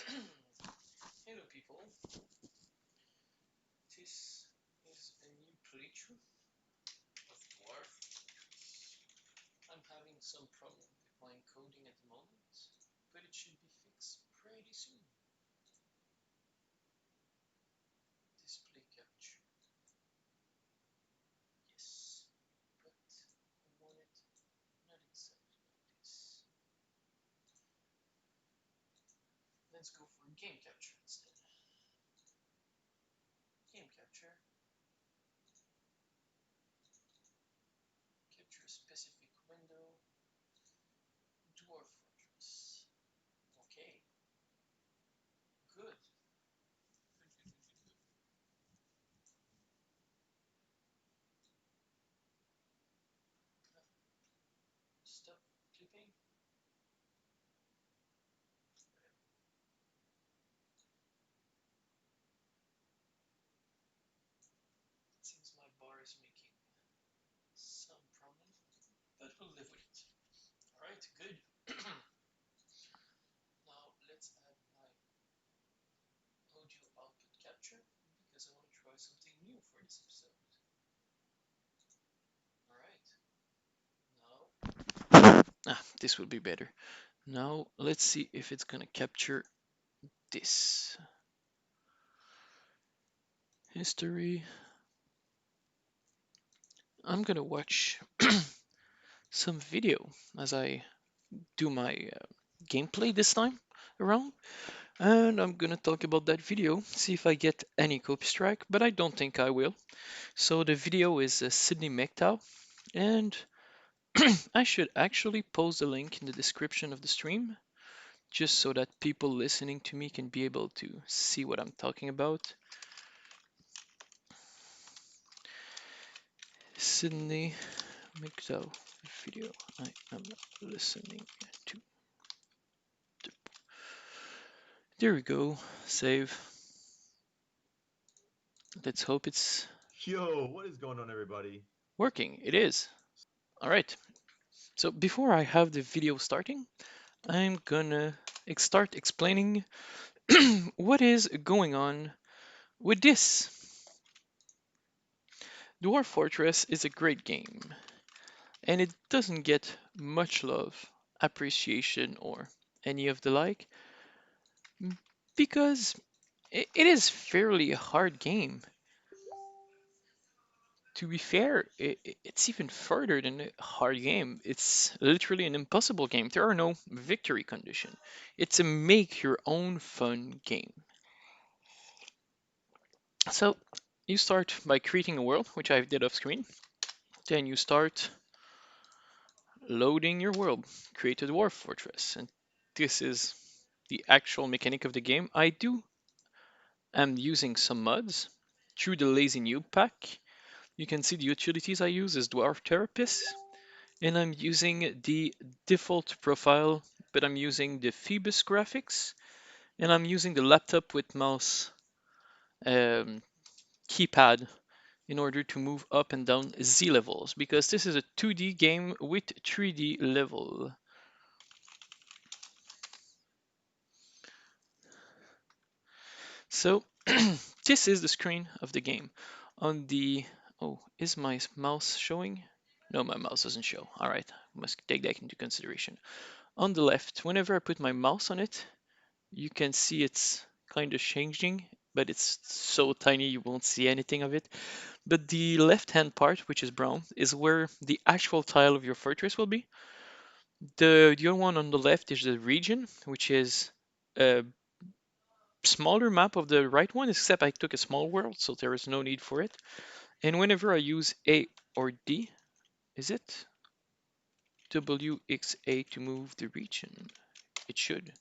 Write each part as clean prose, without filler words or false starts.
Hello people, this is a new playthrough of Dwarf. I'm having some problem with my encoding at the moment, but it should be fixed pretty soon. Display capture. Yes, but I want it not exactly like this. Let's go for game capture instead. Game capture. Capture a specific window. Dwarf Fortress. Okay, good. Good. Stop clipping. It seems my bar is making some problem, but we'll live with it. Alright, good. Now let's add my audio output capture because I want to try something new for this episode. Alright, this will be better. Now let's see if it's gonna capture this. History. I'm gonna watch some video as I do my gameplay this time around. And I'm gonna talk about that video, see if I get any copy strike, but I don't think I will. So the video is Sydney MGTOW, and I should actually post the link in the description of the stream, just so that people listening to me can be able to see what I'm talking about. Sydney MGTOW video I am listening to. There we go, save. Let's hope it's Yo, what is going on, everybody? working. It is. All right. So before I have the video starting, I'm gonna start explaining what is going on with this. Dwarf Fortress is a great game, and it doesn't get much love, appreciation, or any of the like, because it is fairly a hard game. To be fair, it's even further than a hard game. It's literally an impossible game. There are no victory condition. It's a make your own fun game. So you start by creating a world, which I did off screen. Then you start loading your world, create a dwarf fortress, and this is the actual mechanic of the game. I'm using some mods through the lazy noob pack. You can see the utilities I use is Dwarf Therapist, and I'm using the default profile, but I'm using the Phoebus graphics, and I'm using the laptop with mouse um, keypad in order to move up and down Z levels, because this is a 2D game with 3D level. So this is the screen of the game. On the, oh, is my mouse showing? No, my mouse doesn't show. All right, must take that into consideration. On the left, whenever I put my mouse on it, you can see it's kind of changing, but it's so tiny you won't see anything of it. But the left-hand part, which is brown, is where the actual tile of your fortress will be. The other one on the left is the region, which is a smaller map of the right one, except I took a small world, so there is no need for it. And whenever I use A or D, is it WXA to move the region? It should.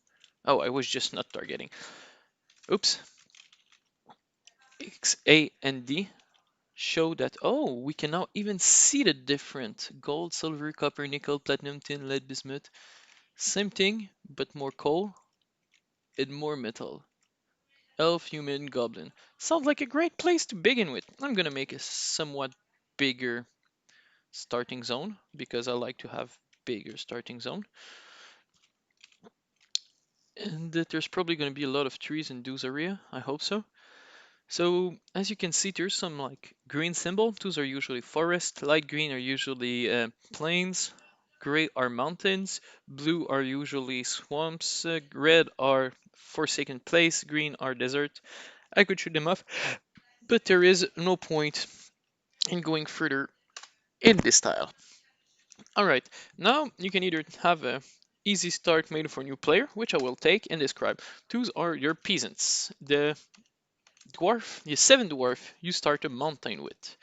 Oh, I was just not targeting. Oops. X, A, and D show that, oh, we can now even see the different gold, silver, copper, nickel, platinum, tin, lead, bismuth. Same thing, but more coal and more metal. Elf, human, goblin. Sounds like a great place to begin with. I'm gonna make a somewhat bigger starting zone because I like to have bigger starting zone. And that there's probably going to be a lot of trees in those area. I hope so. So as you can see, there's some like green symbol. Those are usually forest. Light green are usually plains. Gray are mountains. Blue are usually swamps. Red are forsaken place. Green are desert. I could shoot them off, but there is no point in going further in this style. All right, now you can either have a easy start made for new player, which I will take and describe. Those are your peasants. The 7 dwarf you start a mountain with.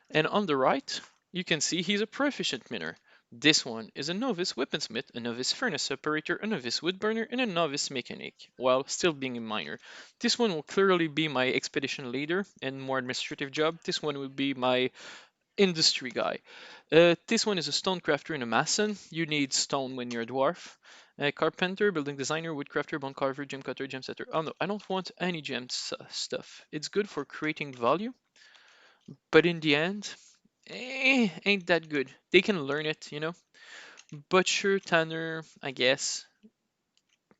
And on the right, you can see he's a proficient miner. This one is a novice weaponsmith, a novice furnace operator, a novice woodburner, and a novice mechanic, while still being a miner. This one will clearly be my expedition leader and more administrative job. This one will be my industry guy. This one is a stone crafter and a mason. You need stone when you're a dwarf. A carpenter, building designer, woodcrafter, bone carver, gem cutter, gem setter. Oh no, I don't want any gems stuff. It's good for creating value, but in the end, ain't that good. They can learn it, you know. Butcher, tanner, I guess.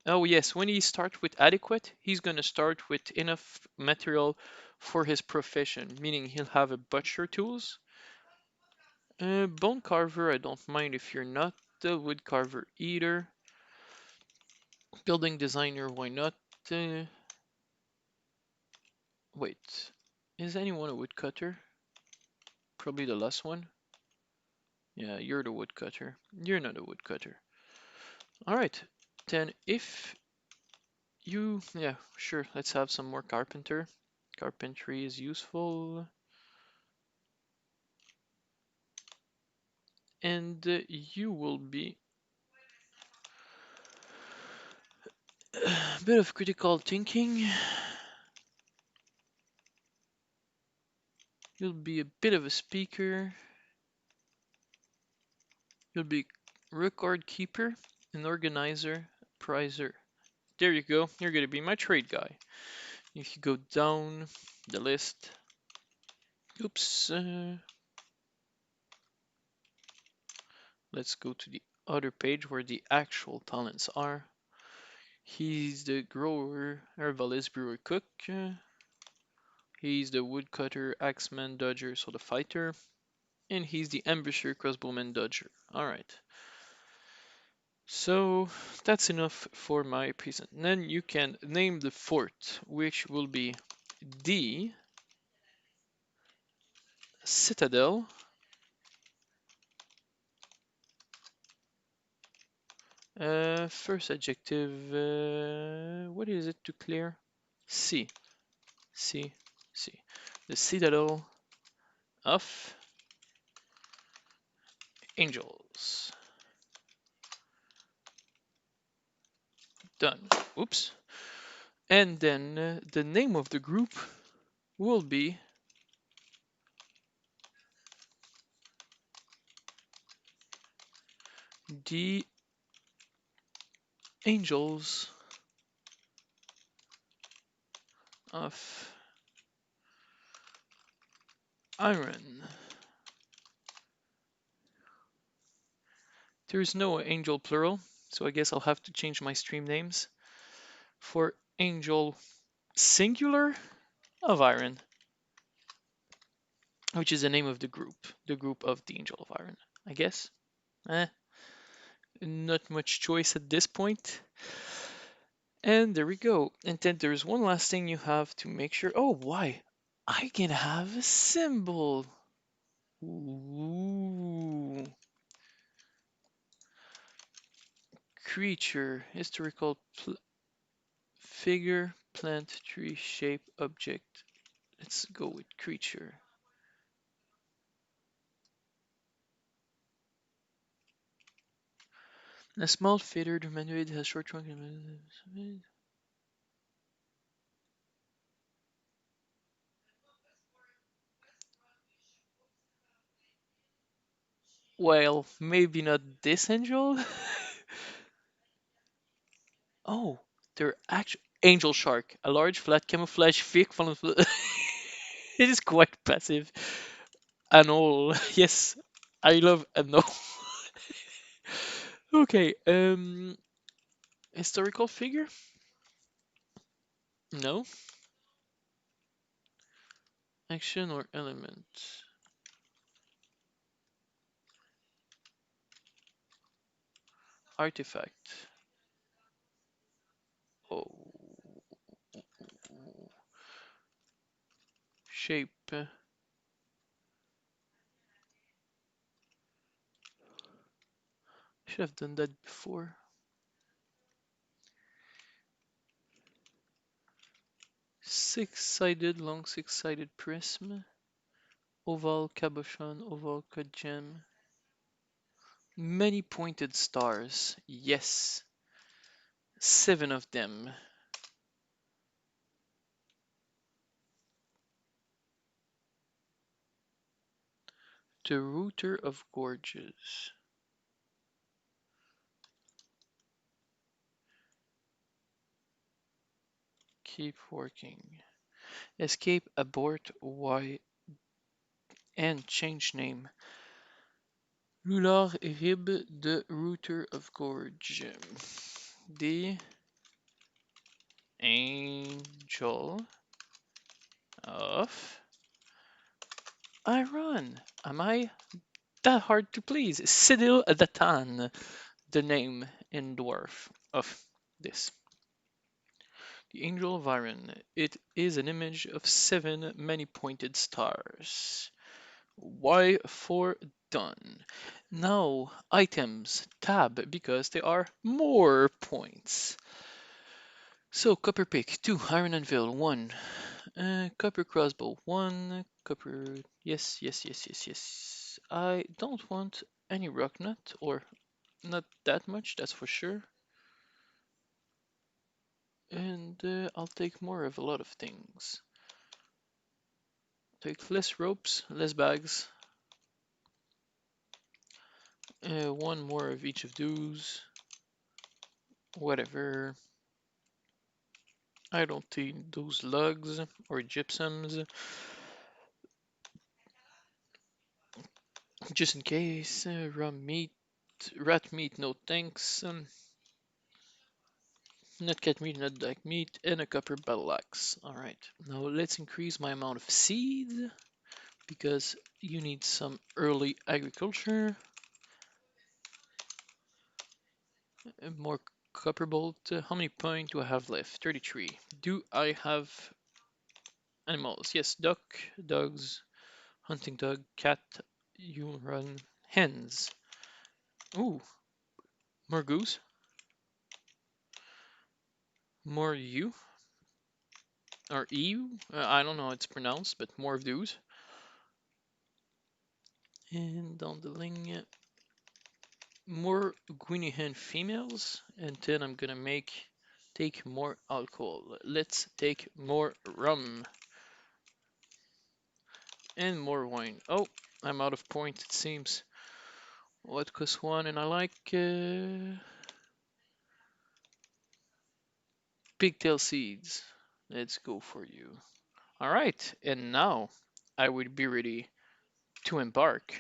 Oh yes, when he starts with adequate, he's gonna start with enough material for his profession, meaning he'll have a butcher tools. Bone carver, I don't mind if you're not the wood carver either. Building designer, why not? Uh, Wait, is anyone a woodcutter? Probably the last one. Yeah, you're the woodcutter. You're not a woodcutter. All right, then if yeah, sure, let's have some more carpenter. Carpentry is useful. And you will be a bit of critical thinking. You'll be a bit of a speaker. You'll be record keeper, an organizer, prizer. There you go. You're gonna be my trade guy. If you go down the list, oops. Let's go to the other page where the actual talents are. He's the grower, herbalist, brewer, cook. He's the woodcutter, axeman, dodger, so the fighter. And he's the ambusher, crossbowman, dodger. Alright. So that's enough for my present. Then you can name the fort, which will be the Citadel. First adjective, what is it to clear? C, C, C. The Citadel of Angels. Done. Oops. And then the name of the group will be the Angels of Iron. There is no angel plural, so I guess I'll have to change my stream names for Angel Singular of Iron, which is the name of the group of the Angel of Iron, I guess. Eh, not much choice at this point. And there we go. And then there's one last thing you have to make sure. Oh, why? I can have a symbol. Ooh. Creature, historical figure, plant, tree, shape, object. Let's go with creature. A small feathered humanoid has short trunk and well, maybe not this angel. Oh, they're actually angel shark, a large flat camouflage thick funnel. It is quite passive. And all, yes, I love and all. Okay, Historical figure? No. Action or element? Artifact. Oh. Shape. Should have done that before. Six-sided, long six-sided prism. Oval cabochon, oval cut gem. Many pointed stars. Yes. Seven of them. The router of gorges. Keep working. Escape, abort, Y, and change name. Lular Rib de Router of Gorge. The Angel of Iron. Am I that hard to please? Sidil Datan, the name in dwarf of this. The Angel of Iron. It is an image of seven many-pointed stars. Y for done. Now, items, tab, because there are more points. So, copper pick, 2, iron anvil, 1, copper crossbow, 1, copper, yes, yes, yes, yes, yes. I don't want any rock nut, or not that much, that's for sure. And I'll take more of a lot of things. Take less ropes, less bags, one more of each of those, whatever. I don't need those lugs or gypsums, just in case. Raw meat, rat meat, no thanks. Nut cat meat, nut duck meat, and a copper battle axe. Alright, now let's increase my amount of seed because you need some early agriculture. More copper bolt. How many points do I have left? 33. Do I have animals? Yes, duck, dogs, hunting dog, cat, you run, hens. Ooh, more goose, more you, or ew. I don't know how it's pronounced, but more of those. And on the ling, more Guinea hen females, and then I'm gonna take more alcohol. Let's take more rum and more wine. Oh, I'm out of points it seems. What costs one? And I like pigtail seeds. Let's go for you. All right, and now I would be ready to embark.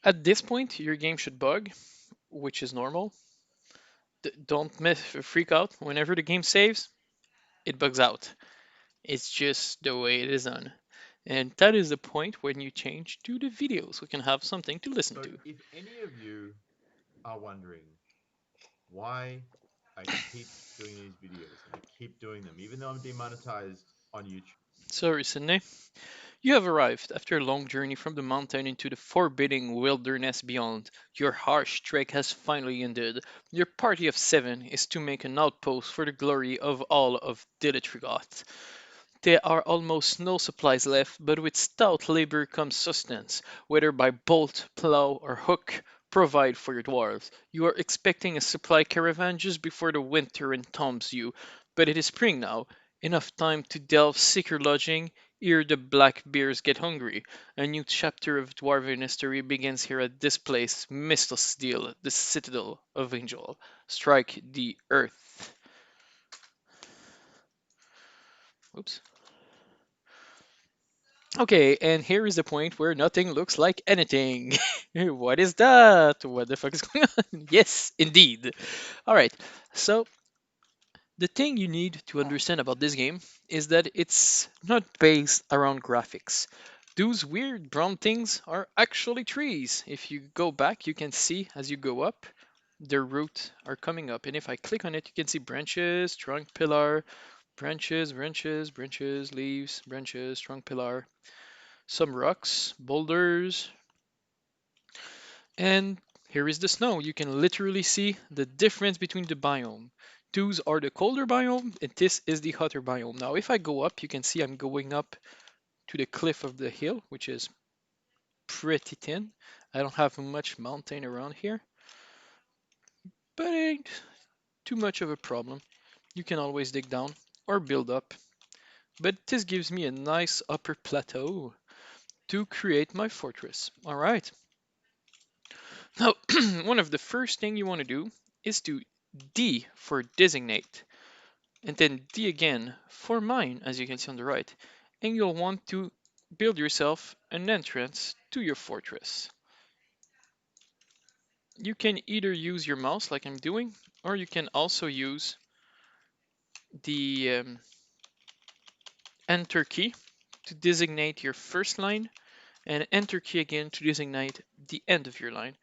At this point, your game should bug, which is normal. Don't freak out. Whenever the game saves, it bugs out. It's just the way it is done. And that is the point when you change to the video so we can have something to listen So, to. if any of you are wondering why I keep doing these videos and I keep doing them, even though I'm demonetized on YouTube, Sorry, Sydney. You have arrived after a long journey from the mountain into the forbidding wilderness beyond. Your harsh trek has finally ended. Your party of seven is to make an outpost for the glory of all of Dilitrigoth. There are almost no supplies left, but with stout labor comes sustenance, whether by bolt, plow, or hook. Provide for your dwarves. You are expecting a supply caravan just before the winter entombs you, but it is spring now. Enough time to delve secure lodging ere the black bears get hungry. A new chapter of dwarven history begins here at this place, Mist of Steel, the citadel of Angel. Strike the earth. Oops. Okay, and here is the point where nothing looks like anything. What is that? What the fuck is going on? Yes, indeed. All right, so the thing you need to understand about this game is that it's not based around graphics. Those weird brown things are actually trees. If you go back, you can see as you go up, their roots are coming up. And if I click on it, you can see branches, trunk, pillar, branches, branches, branches, leaves, branches, trunk, pillar, some rocks, boulders, and here is the snow. You can literally see the difference between the biome. Those are the colder biome, and this is the hotter biome. Now, if I go up, you can see I'm going up to the cliff of the hill, which is pretty thin. I don't have much mountain around here, but it ain't too much of a problem. You can always dig down or build up. But this gives me a nice upper plateau to create my fortress. All right. Now, one of the first thing you want to do is to D for designate, and then D again for mine, as you can see on the right. And you'll want to build yourself an entrance to your fortress. You can either use your mouse like I'm doing, or you can also use the Enter key to designate your first line, and Enter key again to designate the end of your line.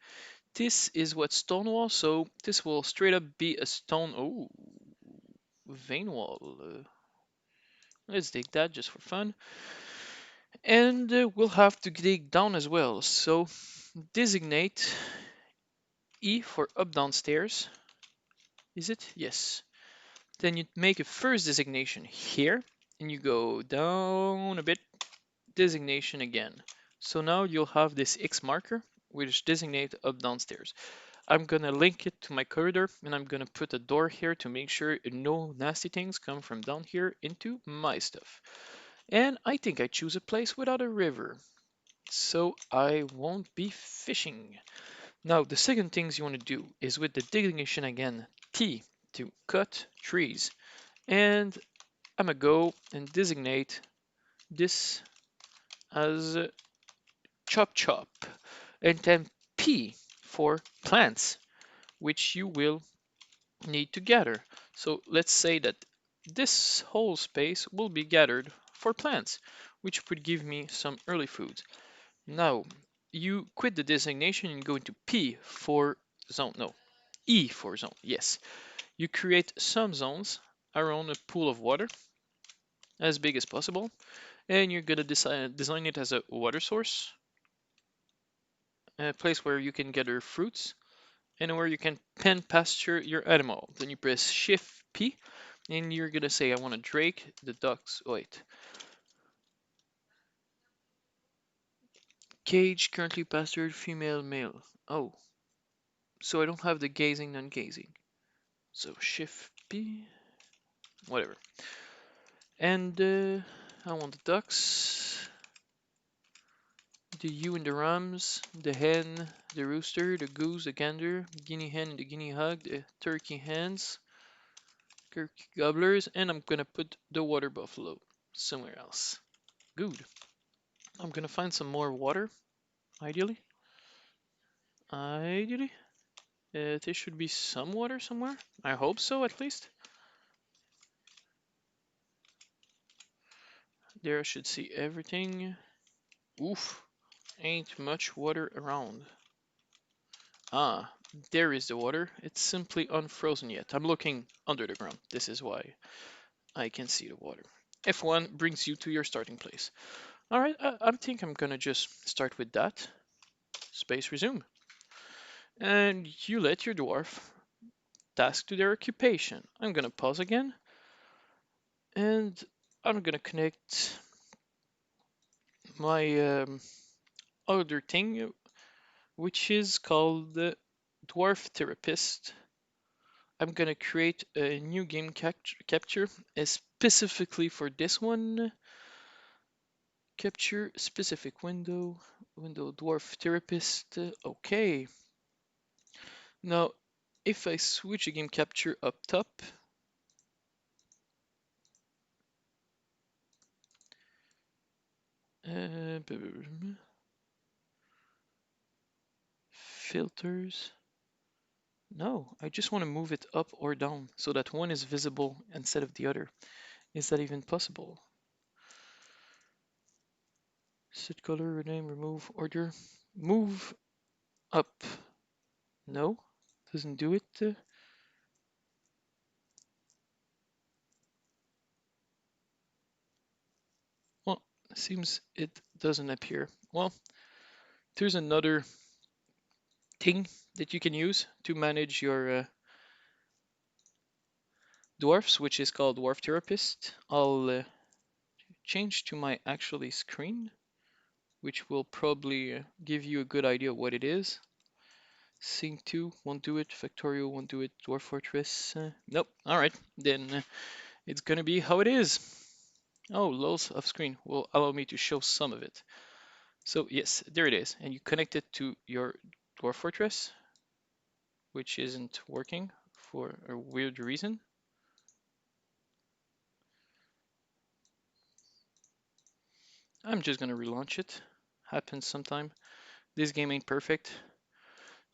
This is what stone wall, so this will straight up be a stone. Oh, vein wall. Let's dig that just for fun. And we'll have to dig down as well. So designate E for up downstairs. Is it? Yes. Then you make a first designation here, and you go down a bit, designation again. So now you'll have this X marker, which designate up downstairs. I'm gonna link it to my corridor, and I'm gonna put a door here to make sure no nasty things come from down here into my stuff. And I think I choose a place without a river, so I won't be fishing. Now, the second things you want to do is with the designation again, T, to cut trees. And I'm gonna go and designate this as chop chop. And then P for plants, which you will need to gather. So let's say that this whole space will be gathered for plants, which would give me some early foods. Now, you quit the designation and go into P for zone. No, E for zone. Yes. You create some zones around a pool of water as big as possible, and you're gonna design it as a water source, a place where you can gather fruits, and where you can pen pasture your animal. Then you press Shift P, and you're gonna say, I want to drake the ducks. Wait. Cage currently pastured female male. Oh, so I don't have the gazing, non-gazing. So Shift P, whatever. And I want the ducks, the ewe and the rams, the hen, the rooster, the goose, the gander, guinea hen and the guinea hog, the turkey hens, turkey gobblers, and I'm gonna put the water buffalo somewhere else. Good. I'm gonna find some more water, ideally. Ideally. There should be some water somewhere. I hope so, at least. There I should see everything. Oof. Ain't much water around. Ah, there is the water. It's simply unfrozen yet. I'm looking under the ground. This is why I can see the water. F1 brings you to your starting place. All right, I think I'm gonna just start with that. Space resume. And you let your dwarf task to their occupation. I'm gonna pause again, and I'm gonna connect my other thing, which is called the Dwarf Therapist. I'm gonna create a new game capture specifically for this one. Capture specific window Dwarf Therapist. Okay. Now, if I switch the game capture up top, Filters. No, I just want to move it up or down so that one is visible instead of the other. Is that even possible? Set color, rename, remove, order. Move up. No, doesn't do it. Well, seems it doesn't appear. Well, there's another thing that you can use to manage your dwarfs, which is called Dwarf Therapist. I'll change to my actually screen, which will probably give you a good idea of what it is. Sync 2 won't do it, Factorio won't do it, Dwarf Fortress, nope. Alright, then it's gonna be how it is. Oh, loads of screen will allow me to show some of it. So yes, there it is, and you connect it to your Dwarf Fortress, which isn't working for a weird reason. I'm just gonna relaunch it. Happens sometime. This game ain't perfect.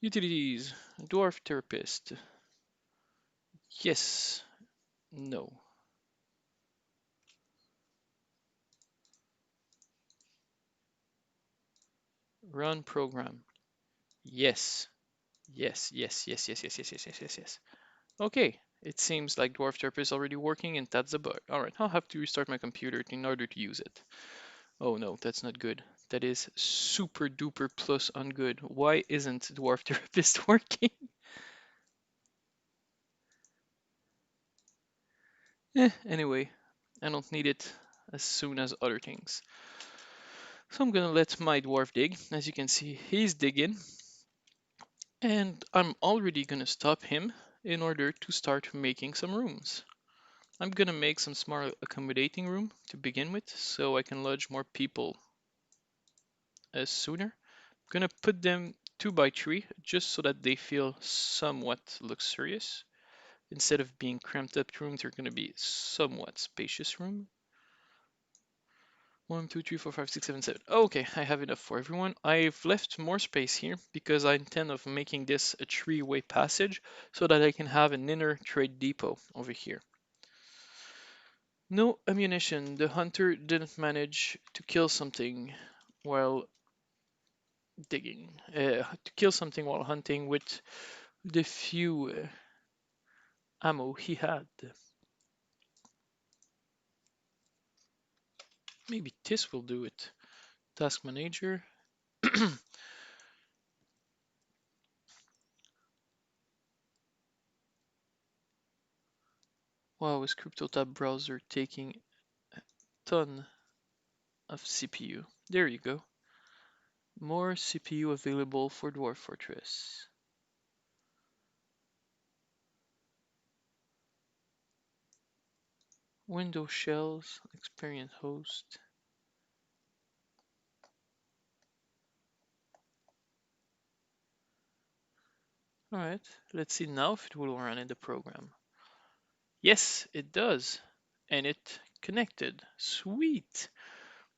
Utilities, Dwarf Therapist. Yes, no. Run program. Yes, yes, yes, yes, yes, yes, yes, yes, yes, yes, yes. Okay, it seems like Dwarf Therapist is already working and that's a bug. Alright, I'll have to restart my computer in order to use it. Oh no, that's not good. That is super duper plus ungood. Why isn't Dwarf Therapist working? Anyway, I don't need it as soon as other things. So I'm gonna let my dwarf dig. As you can see, he's digging. And I'm already gonna stop him in order to start making some rooms. I'm gonna make some smart accommodating room to begin with, so I can lodge more people sooner. I'm gonna put them 2 by 3 just so that they feel somewhat luxurious. Instead of being cramped up rooms, they're gonna be somewhat spacious room. 1, 2, 3, 4, 5, 6, 7, 7. Okay, I have enough for everyone. I've left more space here because I intend of making this a 3-way passage so that I can have an inner trade depot over here. No ammunition. The hunter didn't manage to kill something while digging. To kill something while hunting with the few ammo he had. Maybe this will do it. Task manager. Wow, is CryptoTab browser taking a ton of CPU? There you go. More CPU available for Dwarf Fortress. Windows shells, experience host. Alright, let's see now if it will run in the program. Yes, it does. And it connected. Sweet.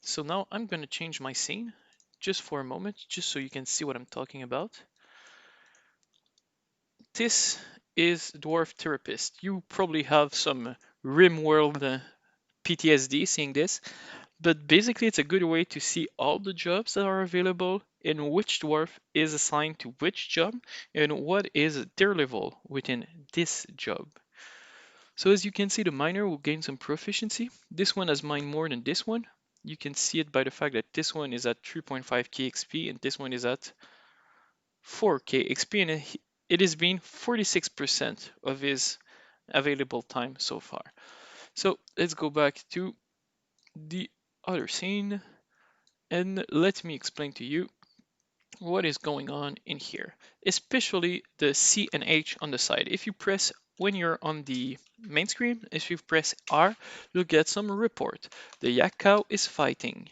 So now I'm going to change my scene just for a moment, just so you can see what I'm talking about. This is Dwarf Therapist. You probably have some RimWorld PTSD seeing this, but basically it's a good way to see all the jobs that are available and which dwarf is assigned to which job and what is their level within this job. So as you can see, the miner will gain some proficiency. This one has mined more than this one. You can see it by the fact that this one is at 3.5k XP and this one is at 4k XP, and it has been 46% of his available time so far. So let's go back to the other scene and let me explain to you what is going on in here, especially the C and H on the side. If you press, when you're on the main screen, if you press R, you'll get some report. The yak cow is fighting.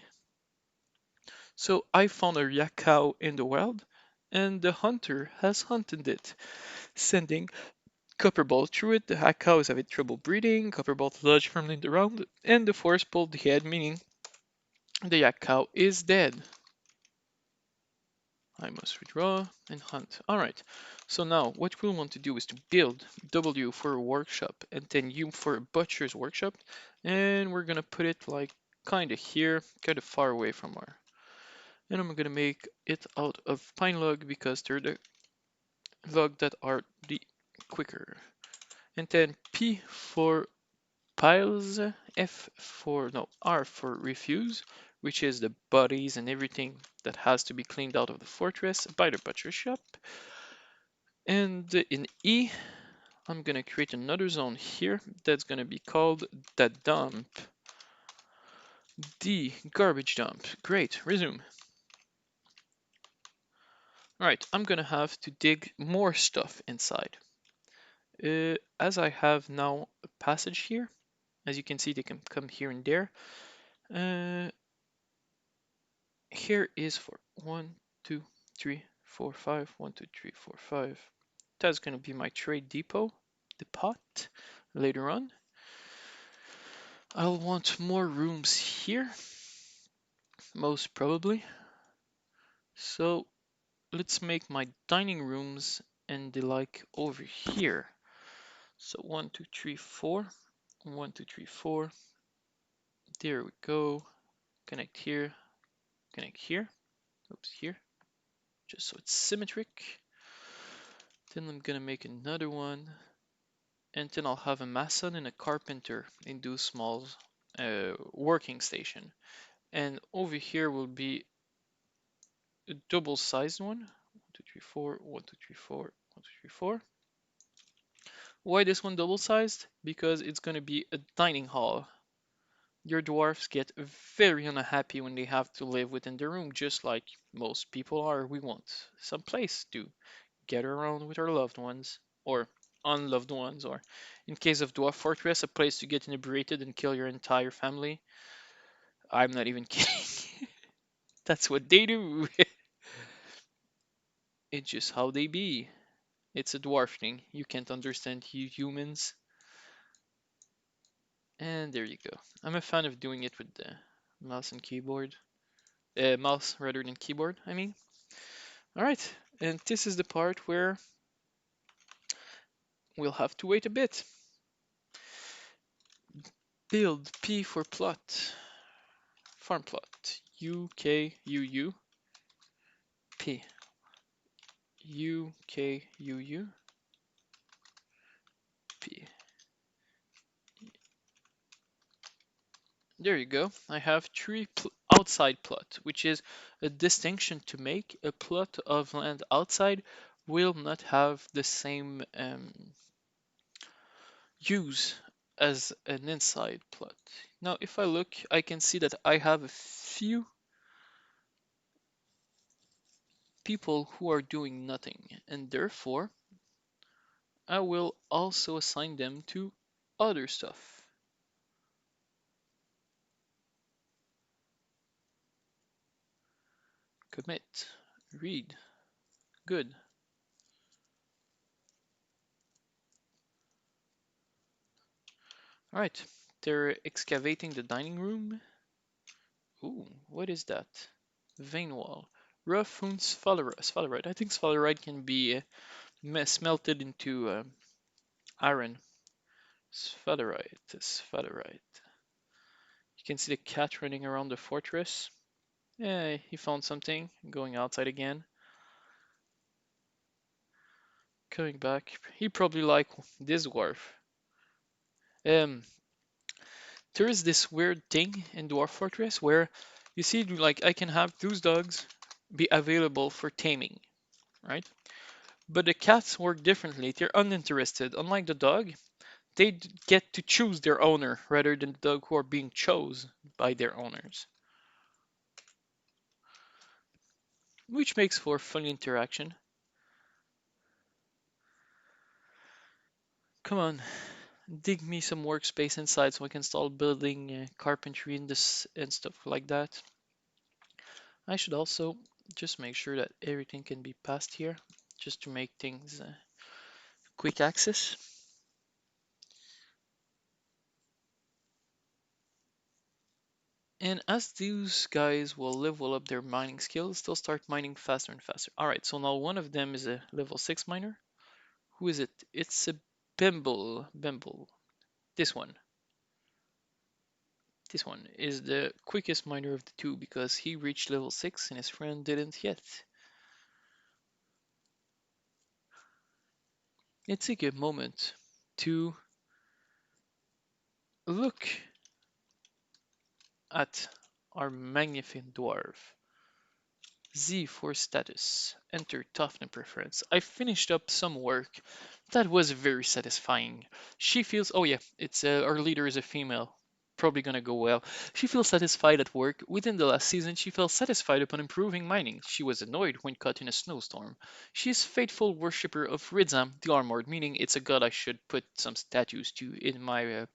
So I found a yak cow in the wild and the hunter has hunted it, sending copper ball through it. The yak cow is having trouble breathing, copper ball lodged firmly in the ground, and the forest pulled the head, meaning The yak cow is dead. I must redraw and hunt. Alright, so now what we'll want to do is to build W for a workshop and then U for a butcher's workshop. And we're gonna put it like kinda here, kinda far away from our. And I'm gonna make it out of pine log because they're the log that are the quicker. And then P for piles, F for, no, R for refuse, which is the bodies and everything that has to be cleaned out of the fortress by the butcher shop. And in E, I'm gonna create another zone here that's gonna be called the dump. D, garbage dump. Great, resume. Alright, I'm gonna have to dig more stuff inside. As I have now a passage here, as you can see, they can come here and there. Uh, Here is for 1, 2, 3, 4, 5. 1, 2, 3, 4, 5. That's gonna be my trade depot, the pot, later on. I'll want more rooms here, most probably. So let's make my dining rooms and the like over here. So 1, 2, 3, 4. 1, 2, 3, 4. There we go. Connect here, connect here. Oops, here. Just so it's symmetric. Then I'm gonna make another one. And then I'll have a mason and a carpenter and do small working station. And over here will be a double-sized one. 1, 2, 3, 4. 1, 2, 3, 4. 1, 2, 3, 4. Why this one double-sized? Because it's gonna be a dining hall. Your dwarfs get very unhappy when they have to live within their room, just like most people are. We want some place to gather around with our loved ones, or unloved ones, or in case of Dwarf Fortress, a place to get inebriated and kill your entire family. I'm not even kidding. That's what they do. It's just how they be. It's a dwarf thing. You can't understand you humans. And there you go. I'm a fan of doing it with the mouse and keyboard. Mouse rather than keyboard, I mean. Alright, and this is the part where we'll have to wait a bit. Build P for plot. Farm plot. U K U U P. U K U U P. There you go. I have three outside plot, which is a distinction to make. A plot of land outside will not have the same use as an inside plot. Now, if I look, I can see that I have a few people who are doing nothing, and therefore I will also assign them to other stuff. Commit, read, good. All right, they're excavating the dining room. Ooh, what is that? Vein wall. Rough hewn sphalerite. I think sphalerite can be smelted into iron. Sphalerite. You can see the cat running around the fortress. Yeah, he found something. Going outside again. Coming back. He probably like this dwarf. Um, there is this weird thing in Dwarf Fortress where you see, like, I can have those dogs be available for taming, right? But the cats work differently. They're uninterested. Unlike the dog, they get to choose their owner rather than the dog who are being chose by their owners, which makes for fun interaction. Come on, dig me some workspace inside so I can start building carpentry and this and stuff like that. I should also just make sure that everything can be passed here, just to make things quick access. And as these guys will level up their mining skills, they'll start mining faster and faster. Alright, so now one of them is a level 6 miner. Who is it? It's a Bimble. Bimble. This one. This one is the quickest miner of the two because he reached level 6 and his friend didn't yet. Let's take a moment to look at our magnificent dwarf. Z for status. Enter toughness preference. I finished up some work. That was very satisfying. She feels, oh yeah, it's our leader is a female. Probably gonna go well. She feels satisfied at work. Within the last season, she felt satisfied upon improving mining. She was annoyed when caught in a snowstorm. She is faithful worshipper of Ridzam, the armored, meaning it's a god I should put some statues to in my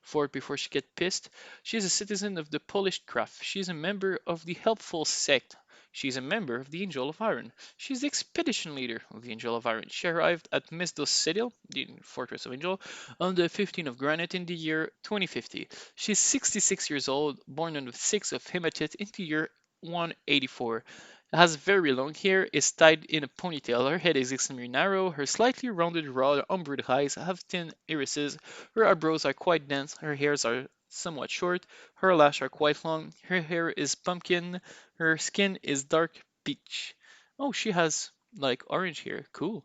fort before she get pissed. She is a citizen of the polished craft. She is a member of the helpful sect. She is a member of the Angel of Iron. She is the expedition leader of the Angel of Iron. She arrived at Misdos Citadel, the Fortress of Angel, on the 15th of Granite in the year 2050. She is 66 years old, born on the 6th of Hematit in the year 184. Has very long hair, is tied in a ponytail. Her head is extremely narrow. Her slightly rounded, raw, umbered eyes have thin irises. Her eyebrows are quite dense. Her hairs are somewhat short. Her lashes are quite long. Her hair is pumpkin. Her skin is dark peach. Oh, she has like orange hair. Cool.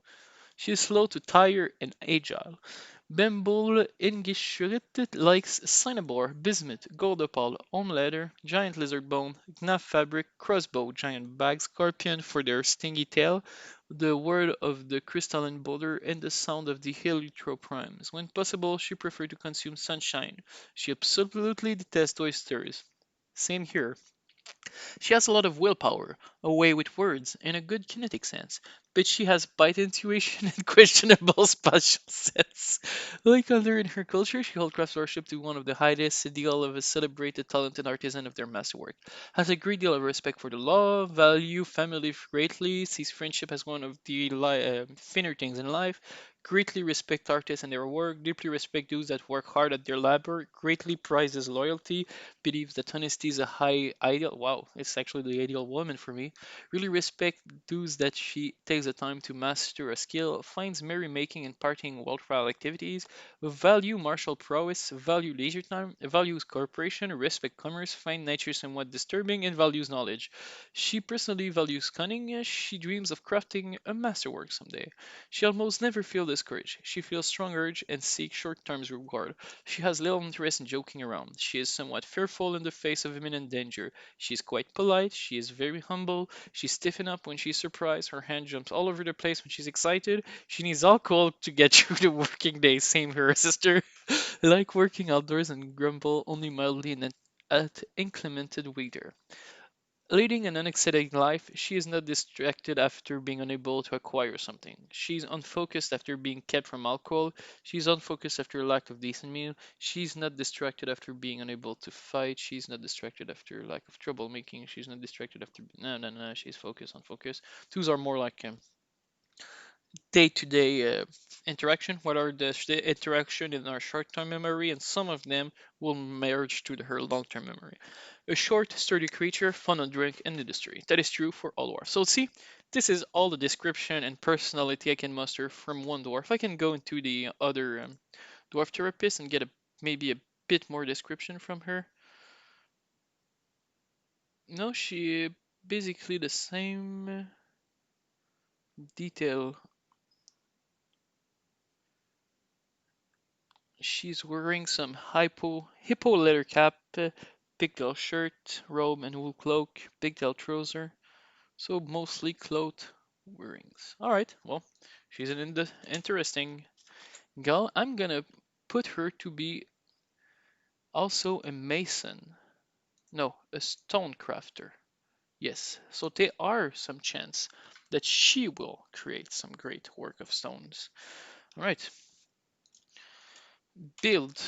She is slow to tire and agile. Bembol Ingishurit likes Cinnabore, Bismuth, Gold Opal, Home Leather, Giant Lizard Bone, Gnaf Fabric, Crossbow, Giant Bag, Scorpion for their stingy tail, the word of the crystalline boulder, and the sound of the heliotrope rhymes. When possible, she prefers to consume sunshine. She absolutely detests oysters. Same here. She has a lot of willpower, a way with words, and a good kinetic sense, but she has bite intuition and questionable spatial sense. Like other in her culture, she holds craft worship to one of the highest ideal of a celebrated talented artisan of their masterwork. Has a great deal of respect for the law, value family greatly, sees friendship as one of the finer things in life, greatly respect artists and their work, deeply respect those that work hard at their labor, greatly prizes loyalty, believes that honesty is a high ideal. Wow, it's actually the ideal woman for me. Really respect those that she takes the time to master a skill, finds merrymaking and partying worthwhile activities, value martial prowess, value leisure time, values cooperation, respect commerce, find nature somewhat disturbing, and values knowledge. She personally values cunning. She dreams of crafting a masterwork someday. She almost never feels discouraged. She feels strong urge and seeks short-term reward. She has little interest in joking around. She is somewhat fearful in the face of imminent danger. She is quite polite. She is very humble. She stiffens up when she's surprised. Her hand jumps all over the place when she's excited. She needs alcohol to get through the working day. Same her sister. Like working outdoors and grumble only mildly and at inclement weather. Leading an unexciting life, she is not distracted after being unable to acquire something. She's unfocused after being kept from alcohol. She's unfocused after lack of decent meal. She's not distracted after being unable to fight. She's not distracted after lack of troublemaking. She's not distracted after no, no, no. She's focused, unfocused. Twos are more like day-to-day interaction. What are the interaction in our short-term memory, and some of them will merge to her long-term memory. A short, sturdy creature, fun on drink, and industry. That is true for all dwarfs. So see, this is all the description and personality I can muster from one dwarf. I can go into the other dwarf therapist and get maybe a bit more description from her. No, she basically the same detail. She's wearing some hippo leather cap, pigtail shirt, robe, and wool cloak, pigtail trouser. So mostly cloth wearings. All right, well, she's an interesting gal. I'm gonna put her to be also a mason. No, a stone crafter. Yes, so there are some chance that she will create some great work of stones. All right, build.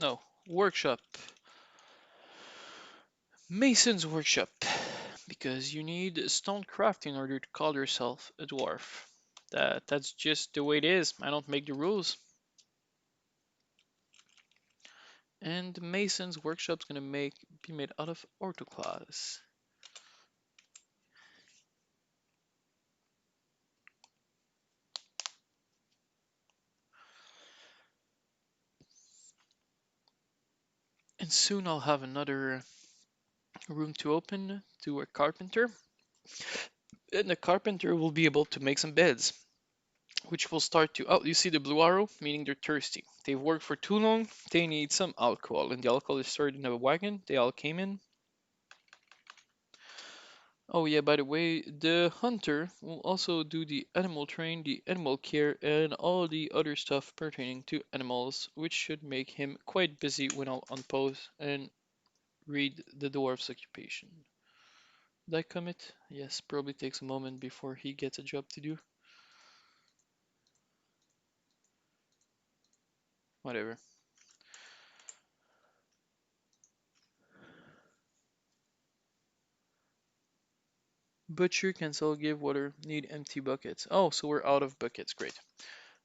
No, workshop. Mason's workshop. Because you need stonecraft in order to call yourself a dwarf. That's just the way it is. I don't make the rules. And the mason's workshop's gonna be made out of orthoclase. And soon I'll have another room to open to a carpenter. And the carpenter will be able to make some beds, which will start to. Oh, you see the blue arrow? Meaning they're thirsty. They've worked for too long. They need some alcohol. And the alcohol is stored in a wagon. They all came in. Oh yeah, by the way, the hunter will also do the animal train, the animal care, and all the other stuff pertaining to animals, which should make him quite busy when I'll unpause and read the dwarf's occupation. Did I commit? Yes, probably takes a moment before he gets a job to do. Whatever. Butcher can still give water, need empty buckets. Oh, so we're out of buckets, great.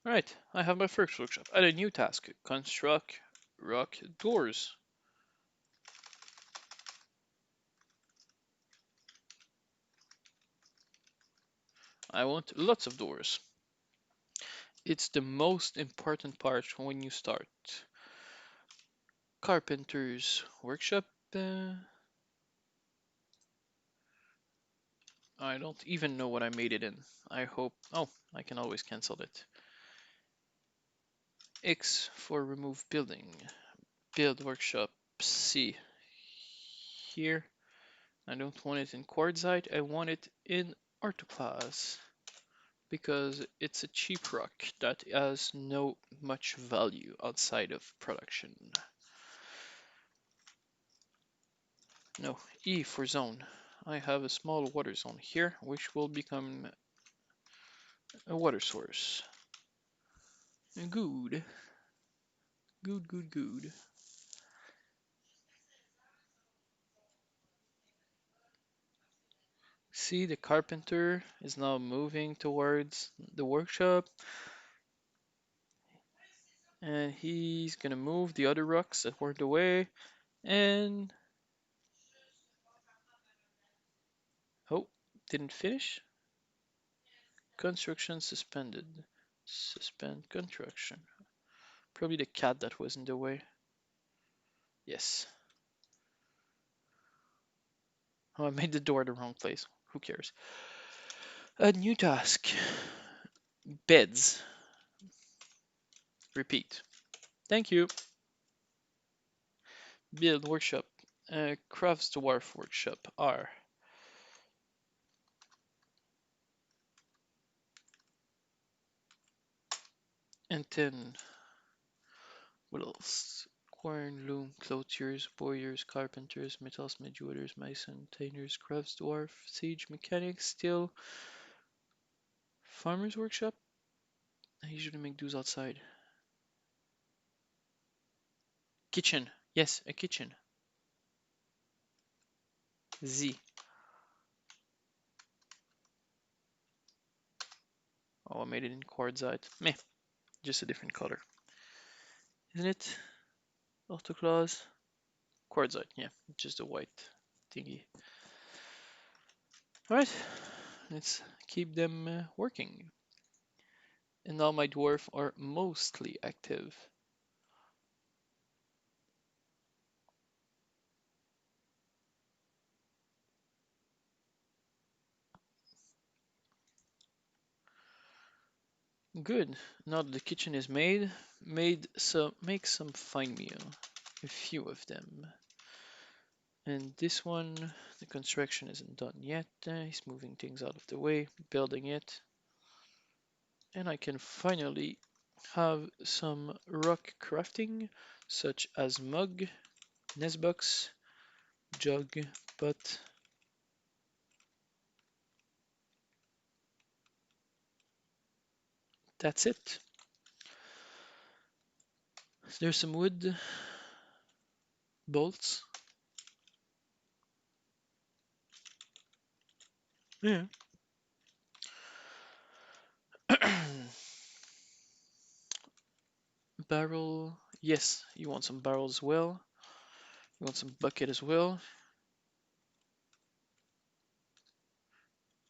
Alright, I have my first workshop. Add a new task, construct rock doors. I want lots of doors. It's the most important part when you start. Carpenter's workshop. I don't even know what I made it in. I hope. Oh, I can always cancel it. X for remove building. Build workshop. C. Here. I don't want it in quartzite. I want it in orthoclase because it's a cheap rock that has no much value outside of production. No, E for zone. I have a small water zone here, which will become a water source. Good. Good, good, good. See, the carpenter is now moving towards the workshop, and he's gonna move the other rocks that weren't away, and oh, didn't finish. Construction suspended. Suspend construction. Probably the cat that was in the way. Yes. Oh, I made the door the wrong place. Who cares? A new task. Beds. Repeat. Thank you. Build workshop. Crafts dwarf workshop. R. And then what else? Quern, loom, clothiers, bowyers, carpenters, metalsmith, jewelers, mason, tailors, crafts dwarf, siege, mechanics, steel, farmer's workshop. I usually make those outside. Kitchen. Yes, a kitchen. Z. Oh, I made it in quartzite. Meh, just a different color. Isn't it? Autoclaws. Quartzite, yeah, just a white thingy. Alright, let's keep them working. And now my dwarf are mostly active. Good. Now that the kitchen is make some fine meal. A few of them. And this one, the construction isn't done yet. He's moving things out of the way, building it. And I can finally have some rock crafting, such as mug, nesbox, jug, but that's it. There's some wood, bolts. Yeah. Barrel. Yes, you want some barrel as well. You want some bucket as well.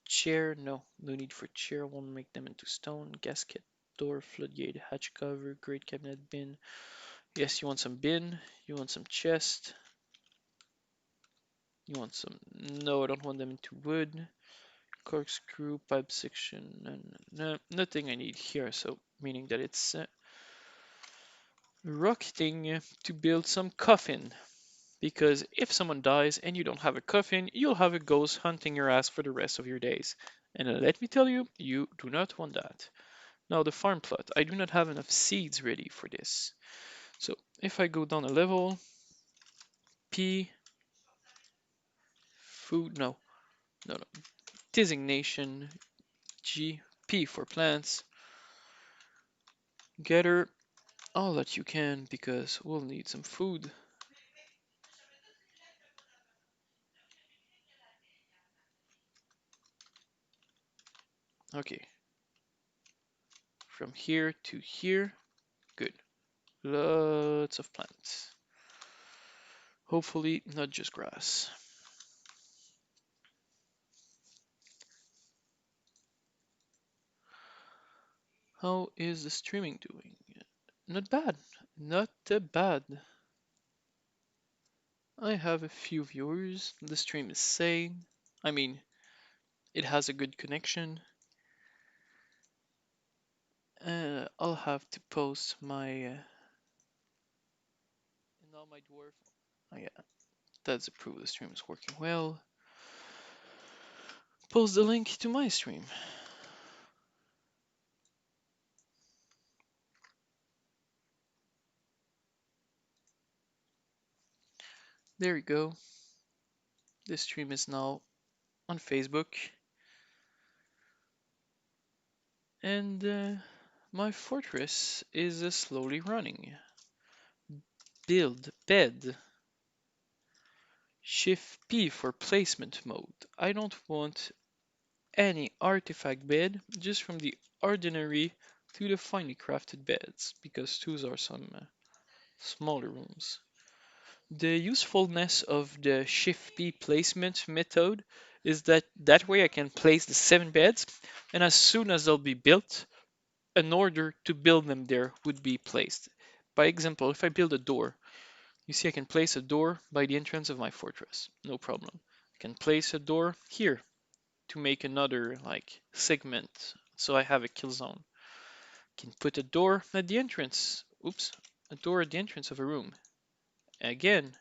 Chair, no, no need for chair. Won't make them into stone. Gasket, door, floodgate, hatch cover, great cabinet, bin. Yes, you want some bin. You want some chest. You want some. No, I don't want them into wood. Corkscrew, pipe section. No, no, no, nothing I need here. So meaning that it's rocketing to build some coffin. Because if someone dies and you don't have a coffin, you'll have a ghost hunting your ass for the rest of your days. And let me tell you, you do not want that. Now the farm plot, I do not have enough seeds ready for this. So if I go down a level, P, food, no, no, no, designation, G, P for plants, gather all that you can because we'll need some food. Okay, from here to here, good. Lots of plants. Hopefully not just grass. How is the streaming doing? Not bad. Not bad. I have a few viewers. The stream is sane. I mean, it has a good connection. I'll have to post my now my dwarf. Oh yeah, that's a proof the stream is working well. Post the link to my stream. There you go. This stream is now on Facebook, and my fortress is slowly running. Build bed. Shift P for placement mode. I don't want any artifact bed, just from the ordinary to the finely crafted beds, because those are some smaller rooms. The usefulness of the Shift P placement method is that way I can place the 7 beds, and as soon as they'll be built, an order to build them there would be placed. By example, if I build a door, you see I can place a door by the entrance of my fortress, no problem. I can place a door here to make another like segment so I have a kill zone. I can put a door at the entrance. Oops, a door at the entrance of a room. Again,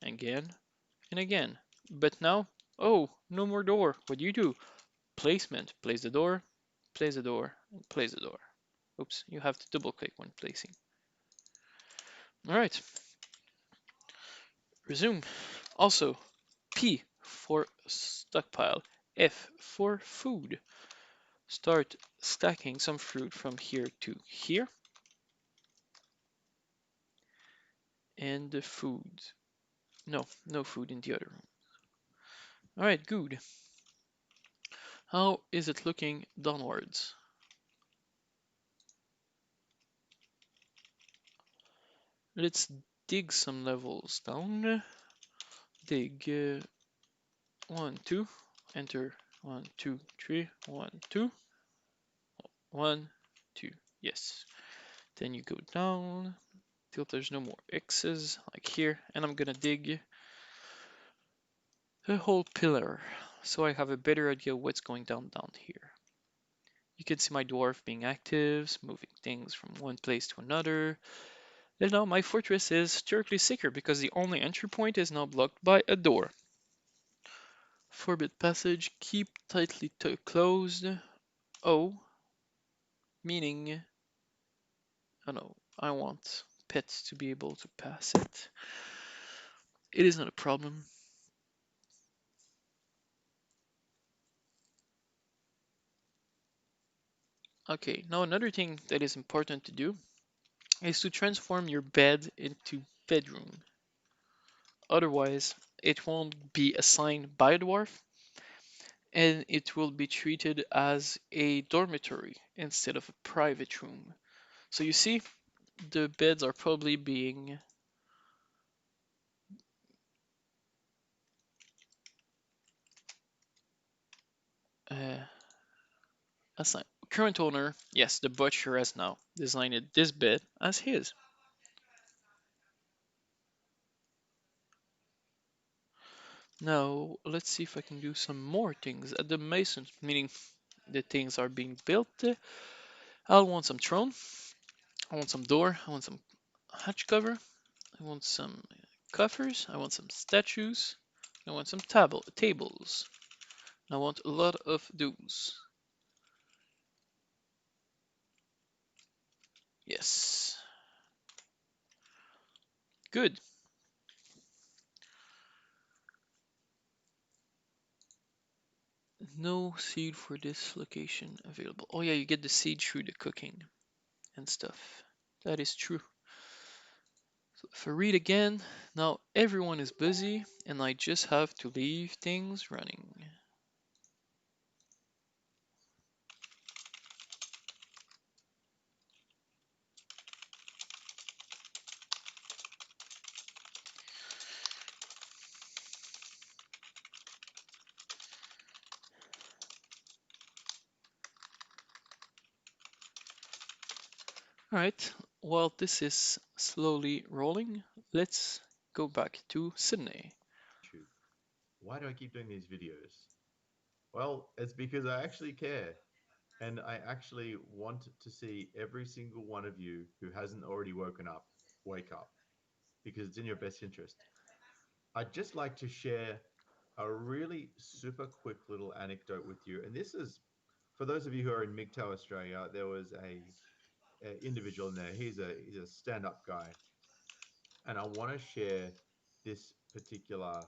again, and again. But now, oh, no more door. What do you do? Placement. Place the door, place the door, and place the door. Oops, you have to double click when placing. Alright, resume. Also, P for stockpile, F for food. Start stacking some fruit from here to here. And the food. No, no food in the other room. Alright, good. How is it looking downwards? Let's dig some levels down. Dig 1, 2. Enter 1, 2, 3. 1, 2. 1, 2. Yes. Then you go down till there's no more X's, like here. And I'm gonna dig a whole pillar so I have a better idea what's going down here. You can see my dwarf being active, moving things from one place to another. And now my fortress is strictly secure because the only entry point is now blocked by a door. Forbid passage, keep tightly closed. O, meaning, oh no, I want pets to be able to pass it. It is not a problem. Okay, now another thing that is important to do is to transform your bed into bedroom. Otherwise, it won't be assigned by a dwarf and it will be treated as a dormitory instead of a private room. So you see, the beds are probably being uh, assigned. Current owner, yes, the butcher has now designed this bed as his. Now, let's see if I can do some more things at the mason, meaning the things are being built. I'll want some throne, I want some door, I want some hatch cover, I want some coffers, I want some statues, I want some tables. I want a lot of those. Yes. Good. No seed for this location available. Oh yeah, you get the seed through the cooking and stuff. That is true. So if I read again, now everyone is busy and I just have to leave things running. Alright, while this is slowly rolling, let's go back to Sydney. YouTube. Why do I keep doing these videos? Well, it's because I actually care. And I actually want to see every single one of you who hasn't already woken up wake up because it's in your best interest. I'd just like to share a really super quick little anecdote with you. And this is for those of you who are in MGTOW Australia, there was a individual in there. He's a stand-up guy. And I want to share this particular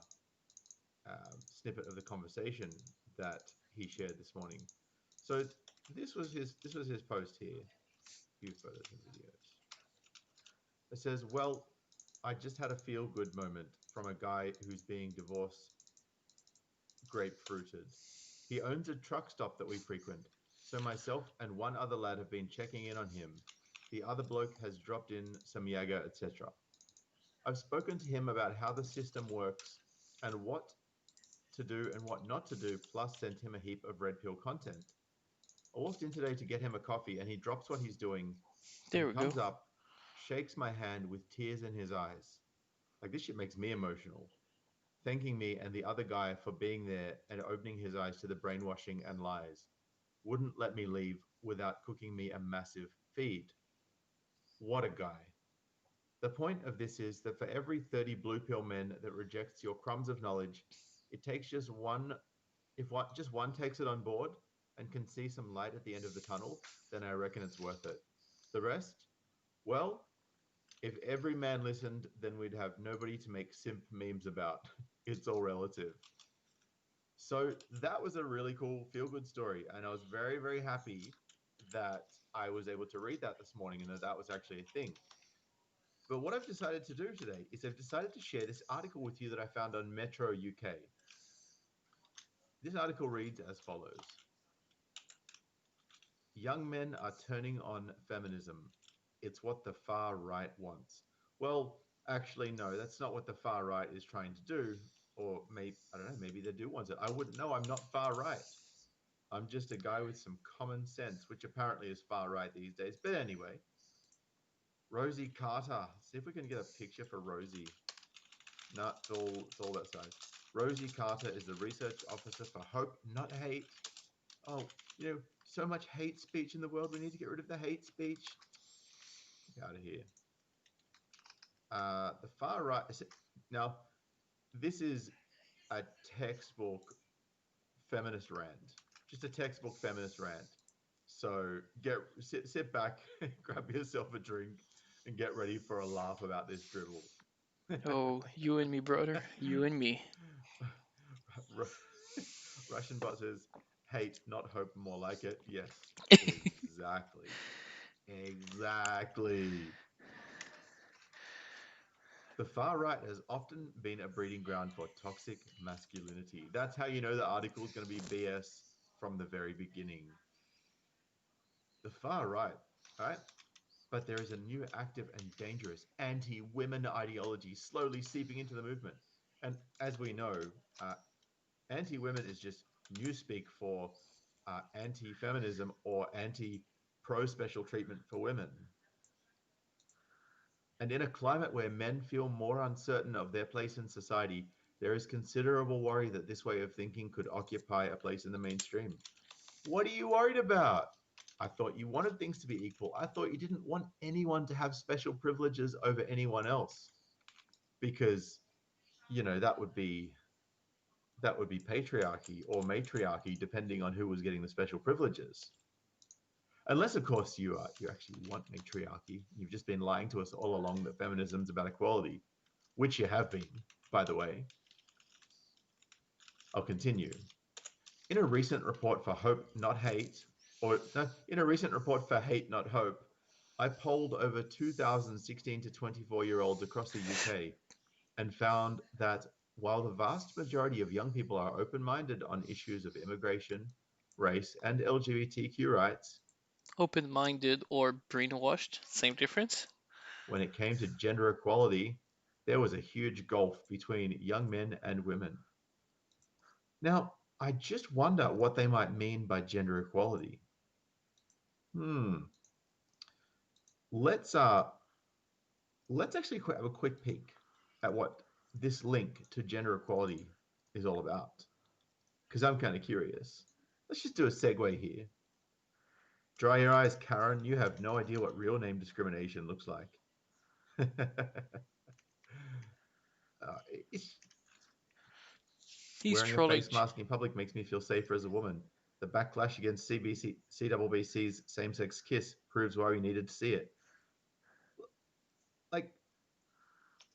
snippet of the conversation that he shared this morning. So this was his post here. Few photos and videos. It says, "Well, I just had a feel good moment from a guy who's being divorce grapefruited. He owns a truck stop that we frequent, so myself and one other lad have been checking in on him. The other bloke has dropped in some Jaeger, etc. I've spoken to him about how the system works and what to do and what not to do, plus sent him a heap of red pill content. I walked in today to get him a coffee and he drops what he's doing There and we go. comes up, shakes my hand with tears in his eyes. Like this shit makes me emotional. Thanking me and the other guy for being there and opening his eyes to the brainwashing and lies. Wouldn't let me leave without cooking me a massive feed. What a guy. The point of this is that for every 30 blue pill men that rejects your crumbs of knowledge, it takes just one, if one, just one takes it on board and can see some light at the end of the tunnel, then I reckon it's worth it. The rest, well, if every man listened, then we'd have nobody to make simp memes about. It's all relative. So that was a really cool feel good story. And I was very, very happy that I was able to read that this morning and that that was actually a thing. But what I've decided to do today is I've decided to share this article with you that I found on Metro UK. This article reads as follows: Young men are turning on feminism. It's what the far right wants. Well, actually, no, that's not what the far right is trying to do. Or maybe, I don't know, maybe they do want it. I wouldn't know. I'm not far right. I'm just a guy with some common sense, which apparently is far right these days. But anyway, Rosie Carter. See if we can get a picture for Rosie. No, it's all that size. Rosie Carter is the research officer for Hope, Not Hate. Oh, so much hate speech in the world. We need to get rid of the hate speech. Get out of here. The far right. Now, this is a textbook feminist rant. Just a textbook feminist rant. So sit back, grab yourself a drink, and get ready for a laugh about this dribble. Oh, you and me, brother. You and me. Russian bot says, hate, not hope, more like it. Yes, exactly. Exactly. The far right has often been a breeding ground for toxic masculinity. That's how you know the article is going to be BS from the very beginning. The far right, all right? but there is a new active and dangerous anti-women ideology slowly seeping into the movement. And as we know, uh, anti-women is just newspeak for anti-feminism or anti-pro special treatment for women. And in a climate where men feel more uncertain of their place in society, there is considerable worry that this way of thinking could occupy a place in the mainstream. What are you worried about? I thought you wanted things to be equal. I thought you didn't want anyone to have special privileges over anyone else because, that would be patriarchy or matriarchy depending on who was getting the special privileges. Unless, of course, you actually want matriarchy. You've just been lying to us all along that feminism's about equality, which you have been, by the way. I'll continue. In a recent report for Hope Not Hate, or no, in a recent report for Hate Not Hope, I polled over 2,000 16 to 24-year-olds across the UK and found that while the vast majority of young people are open-minded on issues of immigration, race, and LGBTQ rights, Open-minded or brainwashed, same difference. when it came to gender equality, there was a huge gulf between young men and women. Now, I just wonder what they might mean by gender equality. Hmm. Let's uh let's actually have a quick peek at what this link to gender equality is all about. Because I'm kind of curious. Let's just do a segue here. Dry your eyes, Karen. You have no idea what real name discrimination looks like. It's He's wearing a trolling. face mask in public makes me feel safer as a woman. The backlash against CBBC's same-sex kiss proves why we needed to see it. Like,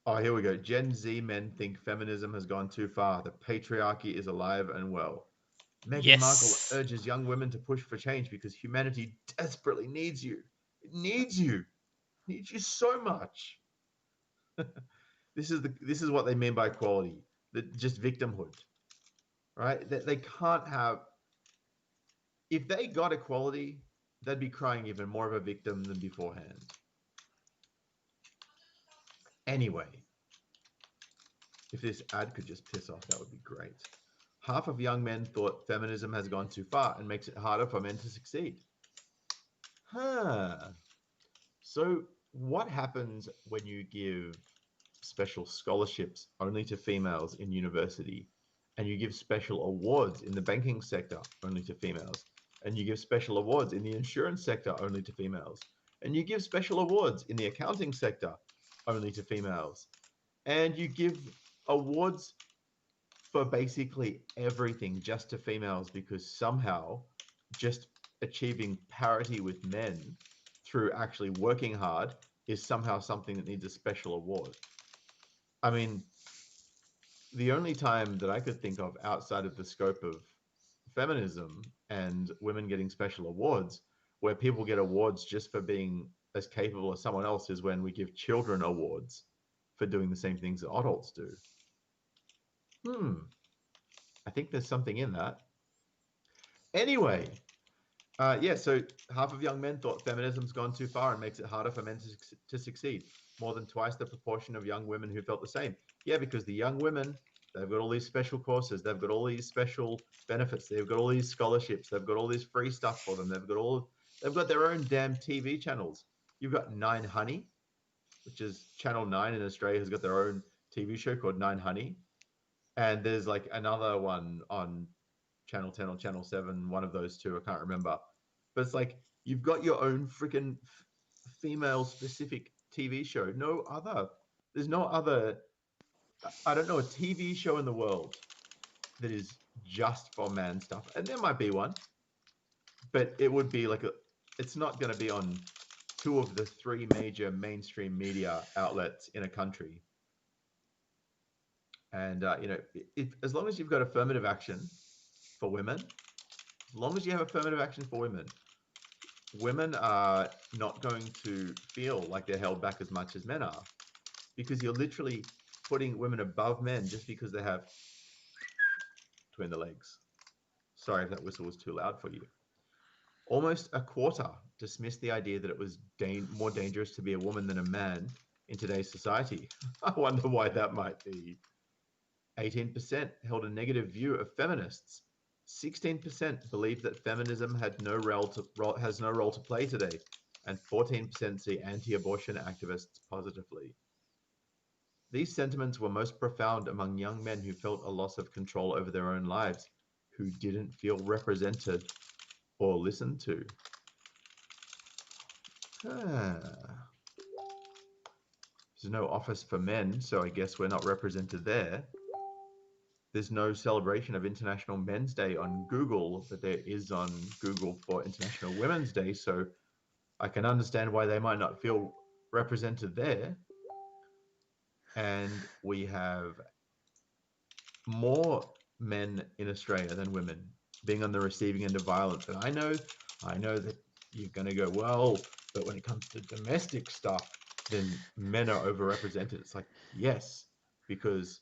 oh, here we go. Gen Z men think feminism has gone too far. The patriarchy is alive and well. Meghan Markle Yes. urges young women to push for change because humanity desperately needs you. It needs you. It needs you so much. This is what they mean by equality. Just victimhood, right? That they can't have. If they got equality, they'd be crying even more of a victim than beforehand. Anyway, if this ad could just piss off, that would be great. Half of young men thought feminism has gone too far and makes it harder for men to succeed. Huh. So, what happens when you give special scholarships only to females in university, and you give special awards in the banking sector only to females, and you give special awards in the insurance sector only to females, and you give special awards in the accounting sector only to females, and you give awards for basically everything just to females because somehow just achieving parity with men through actually working hard is somehow something that needs a special award. I mean, the only time that I could think of outside of the scope of feminism and women getting special awards, where people get awards just for being as capable as someone else, is when we give children awards for doing the same things that adults do. Hmm, I think there's something in that. Anyway, yeah, so half of young men thought feminism's gone too far and makes it harder for men to succeed. More than twice the proportion of young women who felt the same. Yeah, because the young women, they've got all these special courses, they've got all these special benefits, they've got all these scholarships, they've got all this free stuff for them, they've got their own damn TV channels. You've got Nine Honey, which is Channel 9 in Australia has got their own TV show called Nine Honey. And there's like another one on Channel 10 or Channel 7, one of those two, I can't remember. But it's like you've got your own freaking female specific TV show. There's no other, I don't know, a TV show in the world that is just for man stuff. And there might be one, but it would be like it's not going to be on two of the three major mainstream media outlets in a country. And, as long as you've got affirmative action for women, as long as you have affirmative action for women, women are not going to feel like they're held back as much as men are because you're literally putting women above men just because they have between the legs. Sorry if that whistle was too loud for you. Almost a quarter dismissed the idea that it was more dangerous to be a woman than a man in today's society. I wonder why that might be. 18% held a negative view of feminists. 16% believed that feminism has no role to play today, and 14% see anti-abortion activists positively. These sentiments were most profound among young men who felt a loss of control over their own lives, who didn't feel represented or listened to. Ah, there's no office for men, so I guess we're not represented there. There's no celebration of International Men's Day on Google, but there is on Google for International Women's Day, so I can understand why they might not feel represented there. And we have more men in Australia than women being on the receiving end of violence. And I know that you're going to go, well, but when it comes to domestic stuff, then men are overrepresented. It's like, yes, because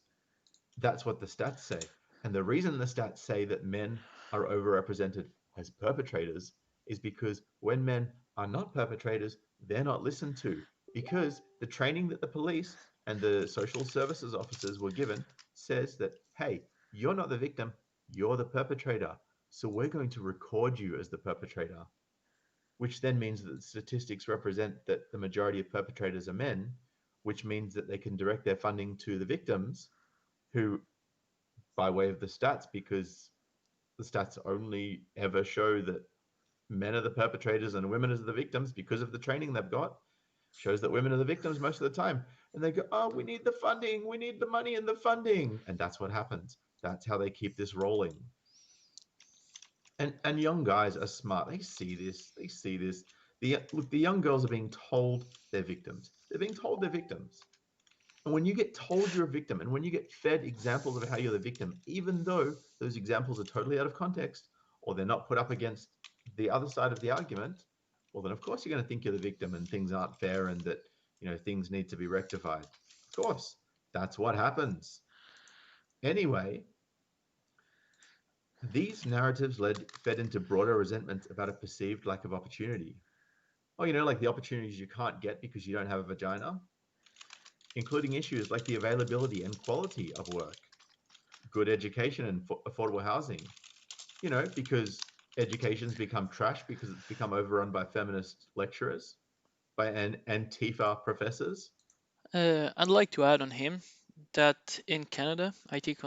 that's what the stats say. And the reason the stats say that men are overrepresented as perpetrators is because when men are not perpetrators, they're not listened to. Because the training that the police and the social services officers were given says that, hey, you're not the victim, you're the perpetrator. So we're going to record you as the perpetrator, which then means that the statistics represent that the majority of perpetrators are men, which means that they can direct their funding to the victims who by way of the stats, because the stats only ever show that men are the perpetrators and women are the victims because of the training they've got, shows that women are the victims most of the time. And they go, oh, we need the funding, we need the money and the funding. And that's what happens. That's how they keep this rolling. And young guys are smart. They see this. They see this. The young girls are being told they're victims. They're being told they're victims. And when you get told you're a victim and when you get fed examples of how you're the victim, even though those examples are totally out of context or they're not put up against the other side of the argument, well, then of course you're going to think you're the victim and things aren't fair and that, things need to be rectified. Of course, that's what happens. Anyway, these narratives fed into broader resentments about a perceived lack of opportunity. Oh, like the opportunities you can't get because you don't have a vagina, including issues like the availability and quality of work, good education and affordable housing, because education's become trash because it's become overrun by feminist lecturers, by Antifa professors. I'd like to add on him that in Canada, I think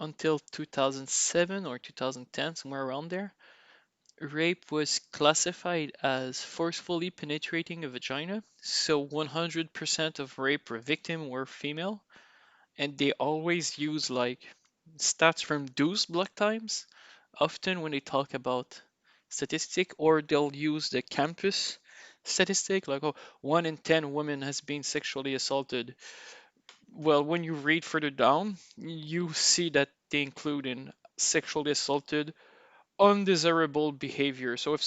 until 2007 or 2010, somewhere around there, rape was classified as forcefully penetrating a vagina. So 100% of rape victims were female, and they always use like stats from those block times often when they talk about statistic, or they'll use the campus statistic like, oh, 1 in 10 women has been sexually assaulted. Well, when you read further down, you see that they include in sexually assaulted undesirable behavior. So if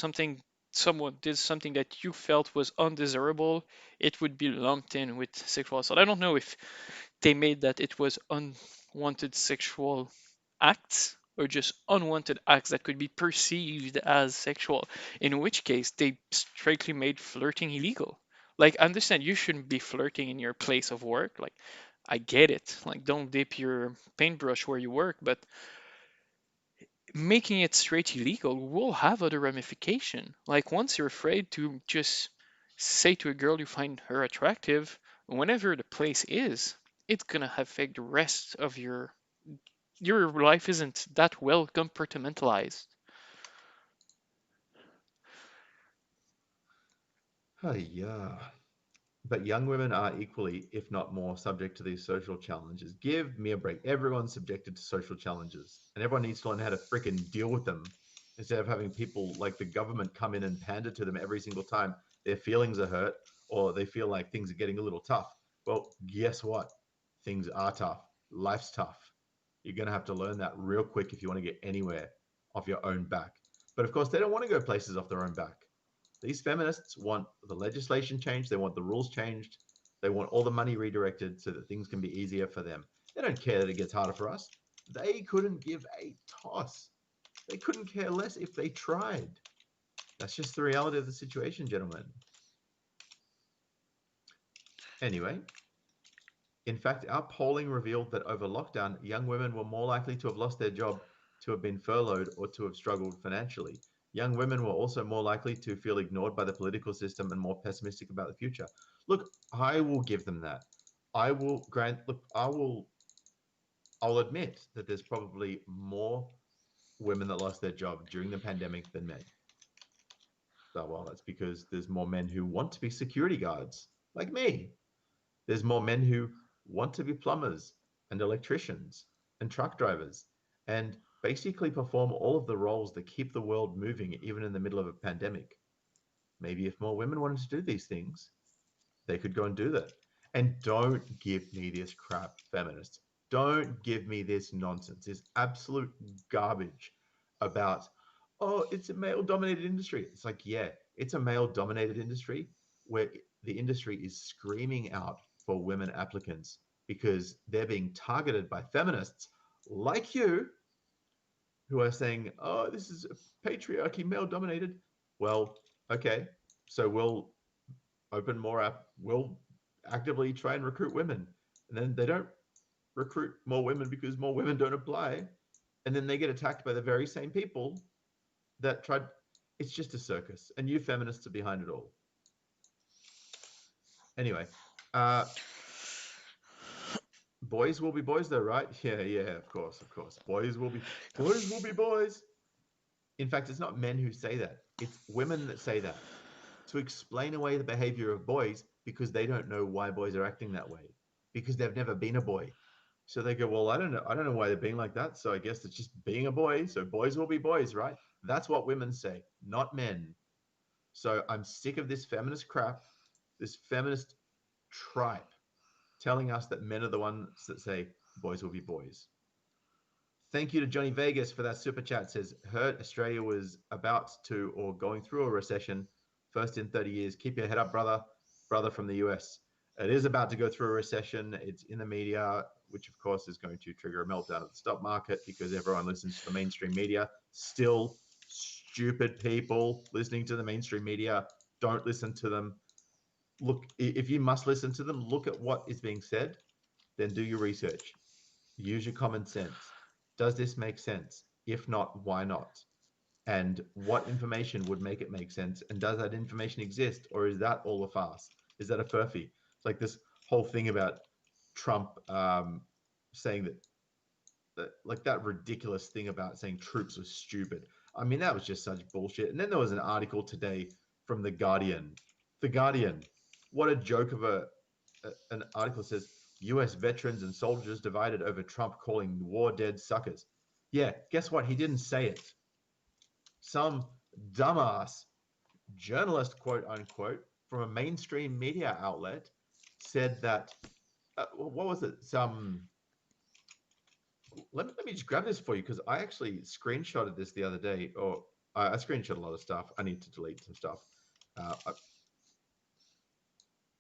someone did something that you felt was undesirable, it would be lumped in with sexual assault. I don't know if they made that it was unwanted sexual acts or just unwanted acts that could be perceived as sexual, in which case they strictly made flirting illegal. Like, I understand you shouldn't be flirting in your place of work. Like, I get it. Like, don't dip your paintbrush where you work, but making it straight illegal will have other ramification. Like, once you're afraid to just say to a girl you find her attractive, whenever the place is, it's gonna affect the rest of your life isn't that well compartmentalized. Oh, yeah. But young women are equally, if not more, subject to these social challenges. Give me a break. Everyone's subjected to social challenges, and everyone needs to learn how to fricking deal with them instead of having people like the government come in and pander to them every single time their feelings are hurt or they feel like things are getting a little tough. Well, guess what? Things are tough. Life's tough. You're going to have to learn that real quick if you want to get anywhere off your own back. But of course, they don't want to go places off their own back. These feminists want the legislation changed, they want the rules changed, they want all the money redirected so that things can be easier for them. They don't care that it gets harder for us. They couldn't give a toss. They couldn't care less if they tried. That's just the reality of the situation, gentlemen. Anyway, in fact, our polling revealed that over lockdown, young women were more likely to have lost their job, to have been furloughed, or to have struggled financially. Young women were also more likely to feel ignored by the political system and more pessimistic about the future. Look, I will give them that. I will grant, look, I'll admit that there's probably more women that lost their job during the pandemic than men. So, well, that's because there's more men who want to be security guards, like me. There's more men who want to be plumbers and electricians and truck drivers and basically perform all of the roles that keep the world moving, even in the middle of a pandemic. Maybe if more women wanted to do these things, they could go and do that. And don't give me this crap, feminists. Don't give me this nonsense, this absolute garbage about, oh, it's a male dominated industry. It's like, yeah, it's a male dominated industry where the industry is screaming out for women applicants because they're being targeted by feminists like you who are saying, oh, this is patriarchy, male dominated. Well, okay, so we'll actively try and recruit women. And then they don't recruit more women because more women don't apply. And then they get attacked by the very same people that tried. It's just a circus. And you feminists are behind it all. Anyway, uh, boys will be boys though, right? Yeah, yeah, of course, of course. Boys will be boys. In fact, it's not men who say that. It's women that say that to explain away the behavior of boys because they don't know why boys are acting that way because they've never been a boy. So they go, well, I don't know why they're being like that. So I guess it's just being a boy. So boys will be boys, right? That's what women say, not men. So I'm sick of this feminist crap, this feminist tripe telling us that men are the ones that say boys will be boys. Thank you to Johnny Vegas for that super chat. Says, heard Australia was about to or going through a recession, first in 30 years. Keep your head up, brother. Brother from the US. It is about to go through a recession. It's in the media, which of course is going to trigger a meltdown of the stock market because everyone listens to the mainstream media. Still, stupid people listening to the mainstream media. Don't listen to them. Look, if you must listen to them, look at what is being said, then do your research. Use your common sense. Does this make sense? If not, why not? And what information would make it make sense? And does that information exist? Or is that all a farce? Is that a furphy? It's like this whole thing about Trump saying that, like that ridiculous thing about saying troops were stupid. I mean, that was just such bullshit. And then there was an article today from The Guardian. The Guardian. What a joke of an article says US veterans and soldiers divided over Trump calling war dead suckers. Yeah, guess what? He didn't say it. Some dumbass journalist, quote unquote, from a mainstream media outlet said that, what was it? Let me just grab this for you because I actually screenshotted this the other day, or I screenshot a lot of stuff. I need to delete some stuff. Uh,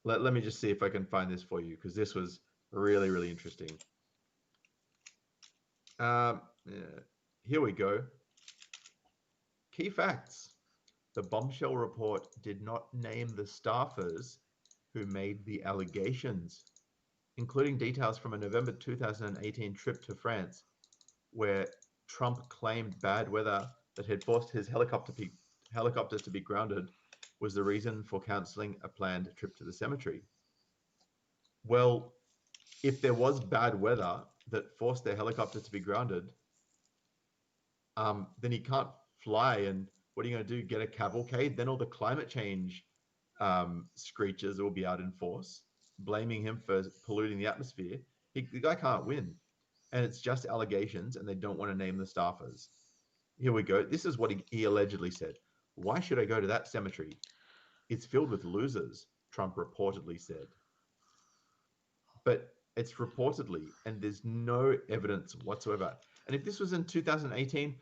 let me just see if I can find this for you because this was really, really interesting. Yeah, here we go. Key facts. The bombshell report did not name the staffers who made the allegations, including details from a November 2018 trip to France, where Trump claimed bad weather that had forced his helicopters to be grounded was the reason for canceling a planned trip to the cemetery. Well, if there was bad weather that forced their helicopter to be grounded, then he can't fly. And what are you going to do? Get a cavalcade? Then all the climate change screechers will be out in force, blaming him for polluting the atmosphere. The guy can't win. And it's just allegations, and they don't want to name the staffers. Here we go. This is what he allegedly said. Why should I go to that cemetery? It's filled with losers, Trump reportedly said. But it's reportedly, and there's no evidence whatsoever. And if this was in 2018,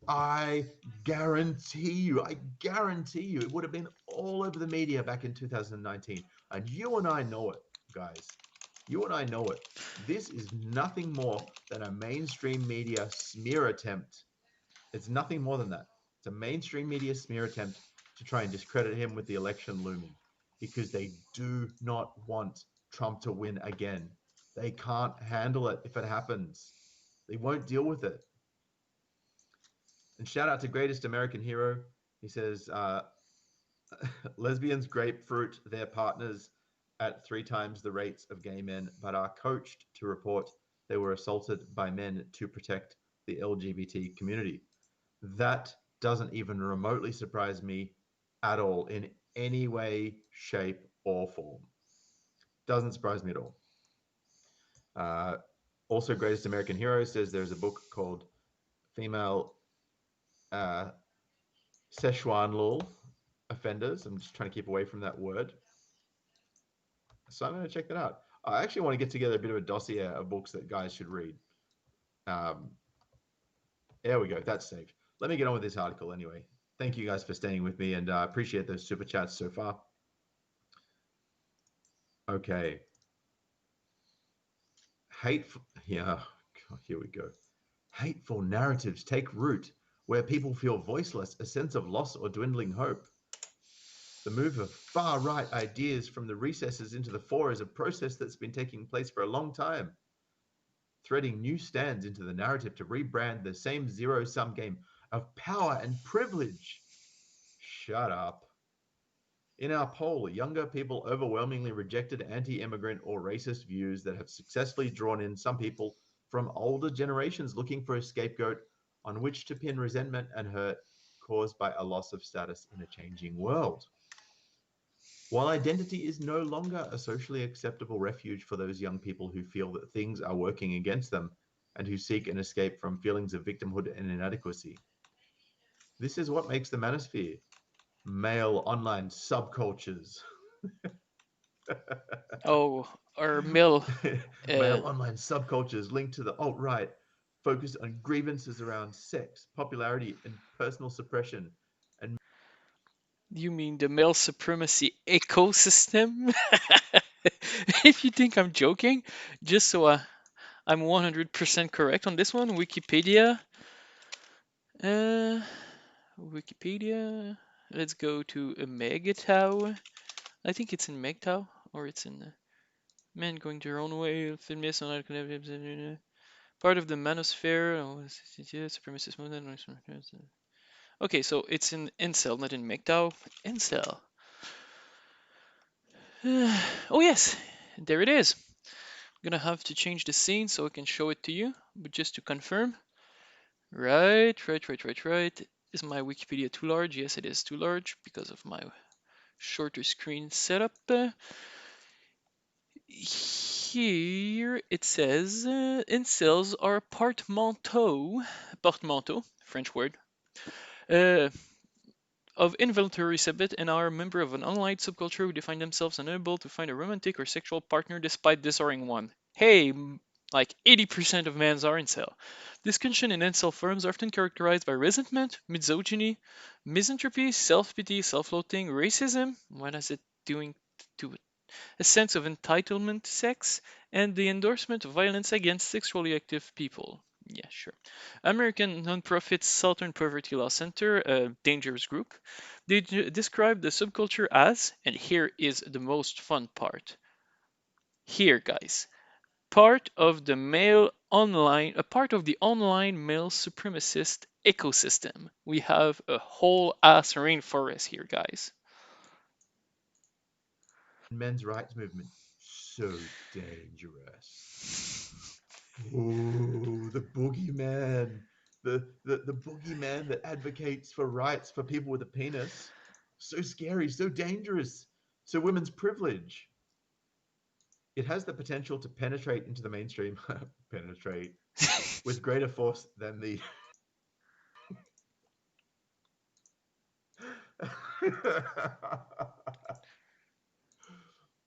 I guarantee you, it would have been all over the media back in 2019. And you and I know it, guys. You and I know it. This is nothing more than a mainstream media smear attempt. It's nothing more than that. It's a mainstream media smear attempt to try and discredit him with the election looming because they do not want Trump to win again. They can't handle it if it happens. They won't deal with it. And shout out to Greatest American Hero. He says, lesbians grapefruit their partners at 3 times the rates of gay men, but are coached to report they were assaulted by men to protect the LGBT community. That doesn't even remotely surprise me at all in any way, shape, or form. Doesn't surprise me at all. Uh, also, Greatest American Hero says there's a book called Female uh, Szechuan Offenders. I'm just trying to keep away from that word. So I'm going to check that out. I actually want to get together a bit of a dossier of books that guys should read. Um, there we go. That's saved. Let me get on with this article anyway. Thank you guys for staying with me, and I appreciate those super chats so far. Okay. Hateful. Yeah. Here we go. Hateful narratives take root where people feel voiceless, a sense of loss or dwindling hope. The move of far right ideas from the recesses into the fore is a process that's been taking place for a long time, threading new stands into the narrative to rebrand the same zero sum game of power and privilege. Shut up. In our poll, younger people overwhelmingly rejected anti immigrant or racist views that have successfully drawn in some people from older generations looking for a scapegoat on which to pin resentment and hurt caused by a loss of status in a changing world. While identity is no longer a socially acceptable refuge for those young people who feel that things are working against them and who seek an escape from feelings of victimhood and inadequacy, this is what makes the manosphere male online subcultures. Oh, our mill. Male Uh, online subcultures linked to the alt right focused on grievances around sex, popularity, and personal suppression. And you mean the male supremacy ecosystem? If you think I'm joking, just so I'm 100% correct on this one, Wikipedia. Uh, Wikipedia. Let's go to a MGTOW. I think it's in MGTOW, or it's in men going their own way. Feminists on part of the manosphere. Oh, supremacist movement. Okay, so it's in incel, not in MGTOW. Incel. Oh yes, there it is. I'm gonna have to change the scene so I can show it to you, but just to confirm. Right. Is my Wikipedia too large? Yes, it is too large because of my shorter screen setup. Here it says incels are portmanteau, French word, uh, of involuntary celibate and are a member of an online subculture who define themselves unable to find a romantic or sexual partner despite desiring one. Hey, like 80% of men are incel. Discussion in incel forums are often characterized by resentment, misogyny, misanthropy, self-pity, self-loathing, racism. What is it doing to it? A sense of entitlement to sex, and the endorsement of violence against sexually active people. Yeah, sure. American nonprofit Southern Poverty Law Center, a dangerous group, they describe the subculture as, and here is the most fun part. Here, guys, a part of the online male supremacist ecosystem. We have a whole ass rainforest here, guys. men's rights movement, so dangerous. Ooh, the boogeyman. The boogeyman that advocates for rights for people with a penis. So scary, so dangerous. So women's privilege. It has the potential to penetrate into the mainstream, penetrate with greater force than the.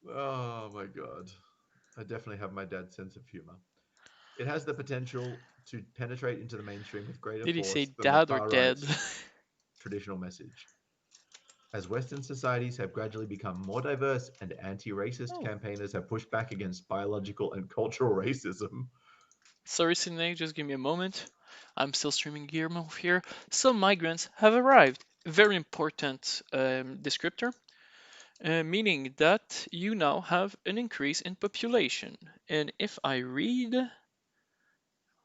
Oh my god. I definitely have my dad's sense of humor. It has the potential to penetrate into the mainstream with greater Did he say force than the dad or far dead? right's traditional message. As Western societies have gradually become more diverse and anti racist Oh, campaigners have pushed back against biological and cultural racism. sorry, Sydney, just give me a moment. I'm still streaming Guillermo here. Some migrants have arrived. Very important descriptor, meaning that you now have an increase in population. And if I read,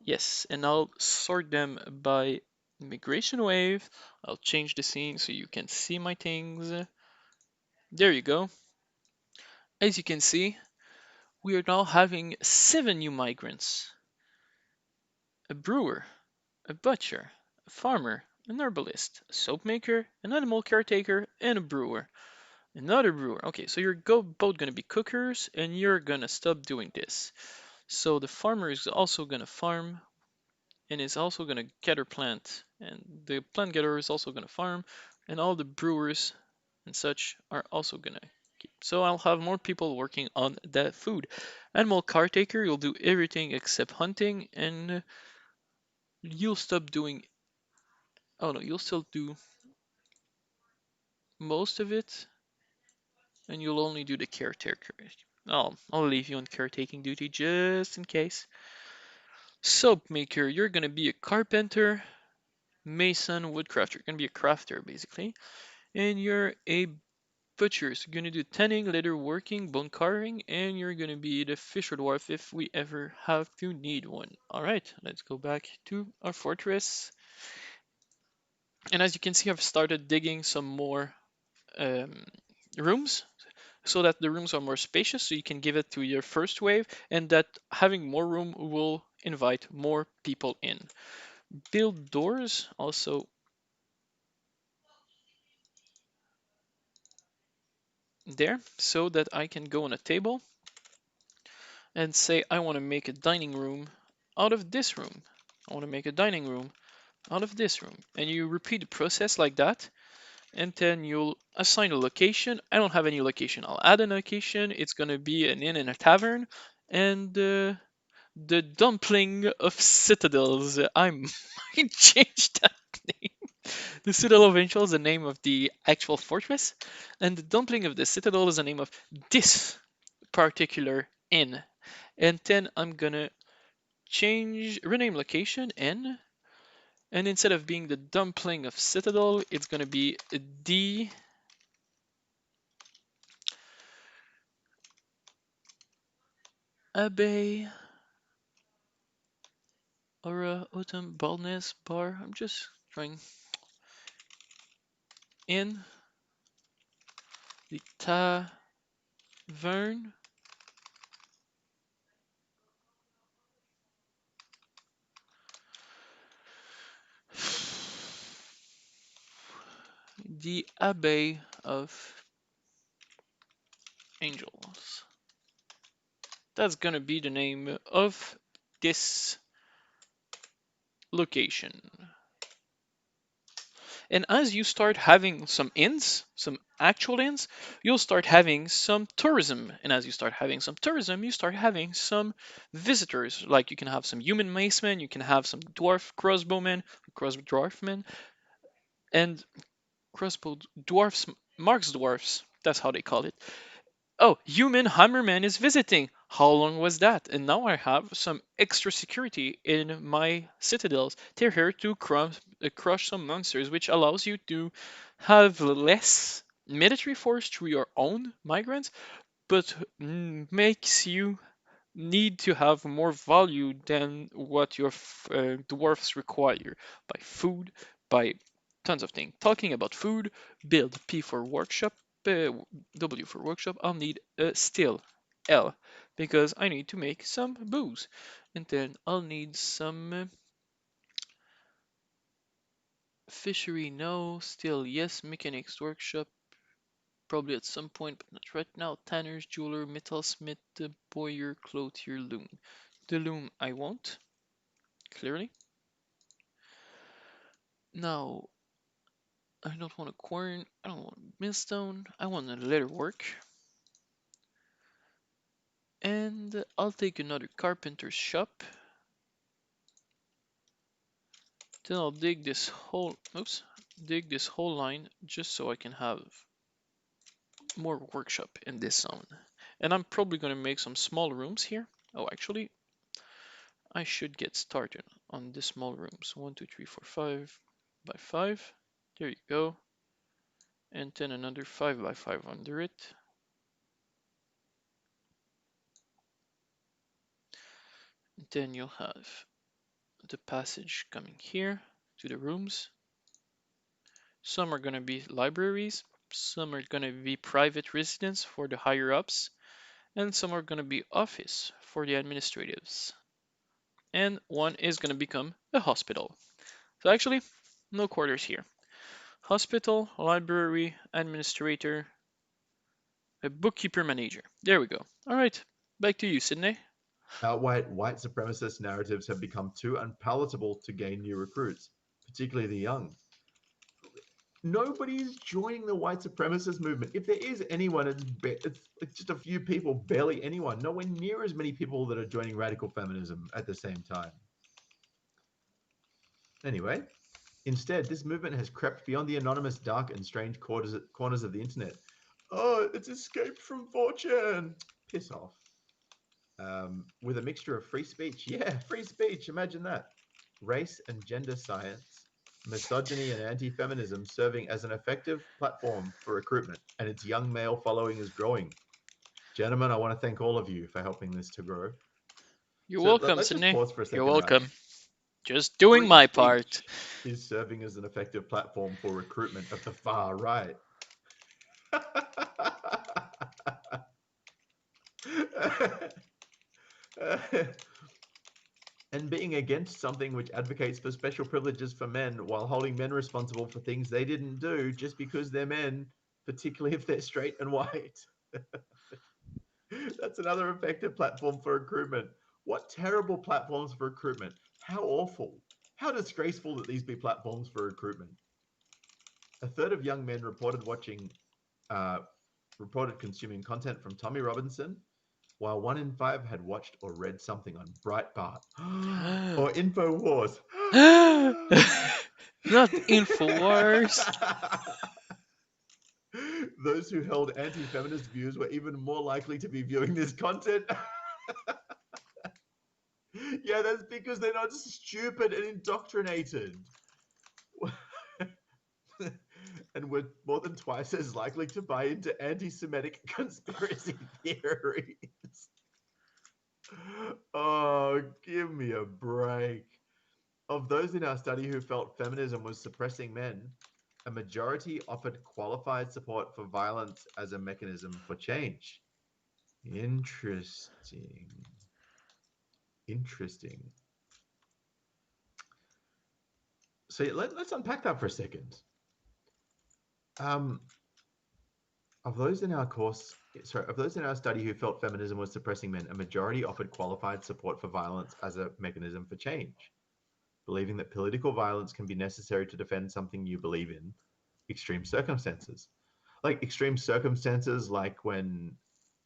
yes, and I'll sort them by migration wave. I'll change the scene so you can see my things. There you go. As you can see, we are now having 7 new migrants: a brewer, a butcher, a farmer, an herbalist, a soap maker, an animal caretaker, and a brewer. Another brewer. Okay, so you're both gonna be cookers, and you're gonna stop doing this. So the farmer is also gonna farm, and is also gonna gather plant, and the plant gatherer is also gonna farm, and all the brewers and such are also gonna keep. So I'll have more people working on that food. Animal caretaker, you'll do everything except hunting, and you'll stop doing. Oh no, you'll still do most of it, and you'll only do the caretaker. I'll leave you on caretaking duty just in case. Soap maker, you're gonna be a carpenter, mason, woodcrafter. You're gonna be a crafter basically, and you're a butcher. So you're gonna do tanning, leather working, bone carving, and you're gonna be the fisher dwarf if we ever have to need one. All right, let's go back to our fortress. And as you can see, I've started digging some more um, rooms so that the rooms are more spacious, so you can give it to your first wave, and that having more room will invite more people in. Build doors also there so that I can go on a table and say I want to make a dining room out of this room. I want to make a dining room out of this room. And you repeat the process like that, and then you'll assign a location. I don't have any location. I'll add a location. It's going to be an inn and a tavern. And the dumpling of citadels. I might change that name. The Citadel of Angel is the name of the actual fortress, and the dumpling of the citadel is the name of this particular inn. And then I'm gonna rename location N, and instead of being the dumpling of citadel, it's gonna be the Abbey Aura Autumn Baldness Bar. I'm just trying in the tavern. The Abbey of Angels. That's gonna be the name of this location. And as you start having some inns, some actual inns, you'll start having some tourism. And as you start having some tourism, you start having some visitors. Like you can have some human macemen, you can have some dwarf crossbowmen, dwarfmen, and crossbow dwarfs, marks dwarfs. That's how they call it. Oh, human hammerman is visiting. How long was that? And now I have some extra security in my citadels. They're here to crush some monsters, which allows you to have less military force through your own migrants, but makes you need to have more value than what your dwarfs require by food, by tons of things. Talking about food, build P for workshop, W for workshop. I'll need a still L because I need to make some booze, and then I'll need some fishery. No, still yes. Mechanics workshop. Probably at some point, but not right now. Tanner's, jeweler, metalsmith, boyer, clothier, loom. The loom I won't, clearly. Now, I don't want a quern, I don't want millstone, I want a leather work. And I'll take another carpenter's shop. Then I'll dig this whole line just so I can have more workshop in this zone. And I'm probably gonna make some small rooms here. Oh, actually, I should get started on the small rooms. 1, 2, 3, 4, 5 by 5. There you go. and then another 5 by 5 under it. Then you'll have the passage coming here to the rooms. Some are going to be libraries, some are going to be private residence for the higher ups, and some are going to be office for the administratives. And one is going to become a hospital. So actually, no quarters here. Hospital, library, administrator, a bookkeeper manager. There we go. All right, back to you, Sydney. Outright white supremacist narratives have become too unpalatable to gain new recruits, particularly the young. Nobody's joining the white supremacist movement. If there is anyone, it's just a few people, barely anyone. Nowhere near as many people that are joining radical feminism at the same time. Anyway, instead, this movement has crept beyond the anonymous, dark, and strange corners of the internet. Oh, it's escaped from 4chan. Piss off. With a mixture of free speech. Yeah, free speech. Imagine that. Race and gender science, misogyny, and anti feminism serving as an effective platform for recruitment, and its young male following is growing. Gentlemen, I want to thank all of you for helping this to grow. You're So welcome, let's just Sydney. pause for a You're second, right? welcome. Just doing Free my part. speech is serving as an effective platform for recruitment of the far right. And being against something which advocates for special privileges for men while holding men responsible for things they didn't do just because they're men, particularly if they're straight and white. That's another effective platform for recruitment. What terrible platforms for recruitment. How awful. How disgraceful that these be platforms for recruitment. A third of young men uh, reported consuming content from Tommy Robinson, while 1 in 5 had watched or read something on Breitbart or InfoWars. Not InfoWars. Those who held anti feminist views were even more likely to be viewing this content. Yeah, that's because they're not stupid and indoctrinated. And were more than twice as likely to buy into anti Semitic conspiracy theories. Oh, give me a break. Of those in our study who felt feminism was suppressing men, a majority offered qualified support for violence as a mechanism for change. Interesting. Interesting. So let's unpack that for a second. Um, of those in our course, sorry, of those in our study who felt feminism was suppressing men, a majority offered qualified support for violence as a mechanism for change, believing that political violence can be necessary to defend something you believe in, extreme circumstances. Like extreme circumstances, like when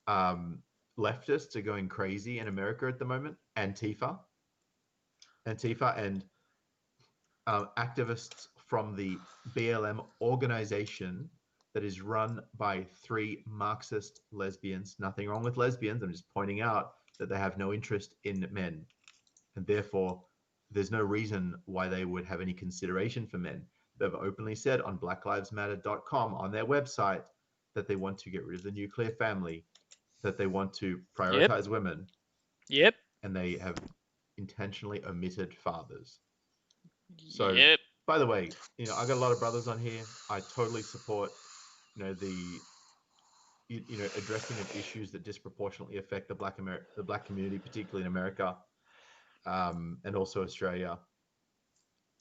um, leftists are going crazy in America at the moment, Antifa, and activists from the BLM organization that is run by 3 Marxist lesbians. Nothing wrong with lesbians. I'm just pointing out that they have no interest in men. And therefore, there's no reason why they would have any consideration for men. They've openly said on blacklivesmatter.com on their website that they want to get rid of the nuclear family, that they want to Yep, prioritize women, yep, and they have intentionally omitted fathers. So, yep. by the way, I got a lot of brothers on here. I totally support, the addressing of issues that disproportionately affect the black community, particularly in America, and also Australia.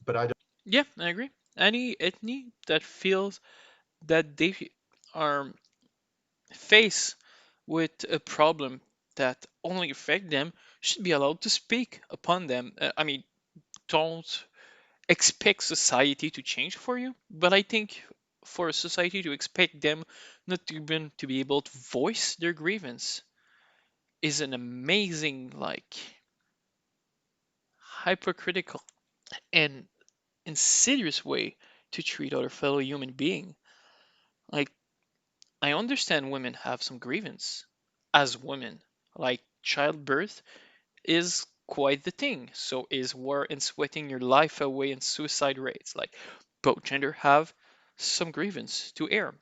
But I don't. Yeah, I agree. Any ethnic that feels that they are faced with a problem that only affect them should be allowed to speak upon them. I mean, don't expect society to change for you, but I think for a society to expect them not to even to be able to voice their grievance is an amazing, like, hypocritical and insidious way to treat other fellow human being. Like, I understand women have some grievance as women. Like, childbirth is quite the thing. So is war and sweating your life away and suicide rates. Like, both gender have. some grievance to air.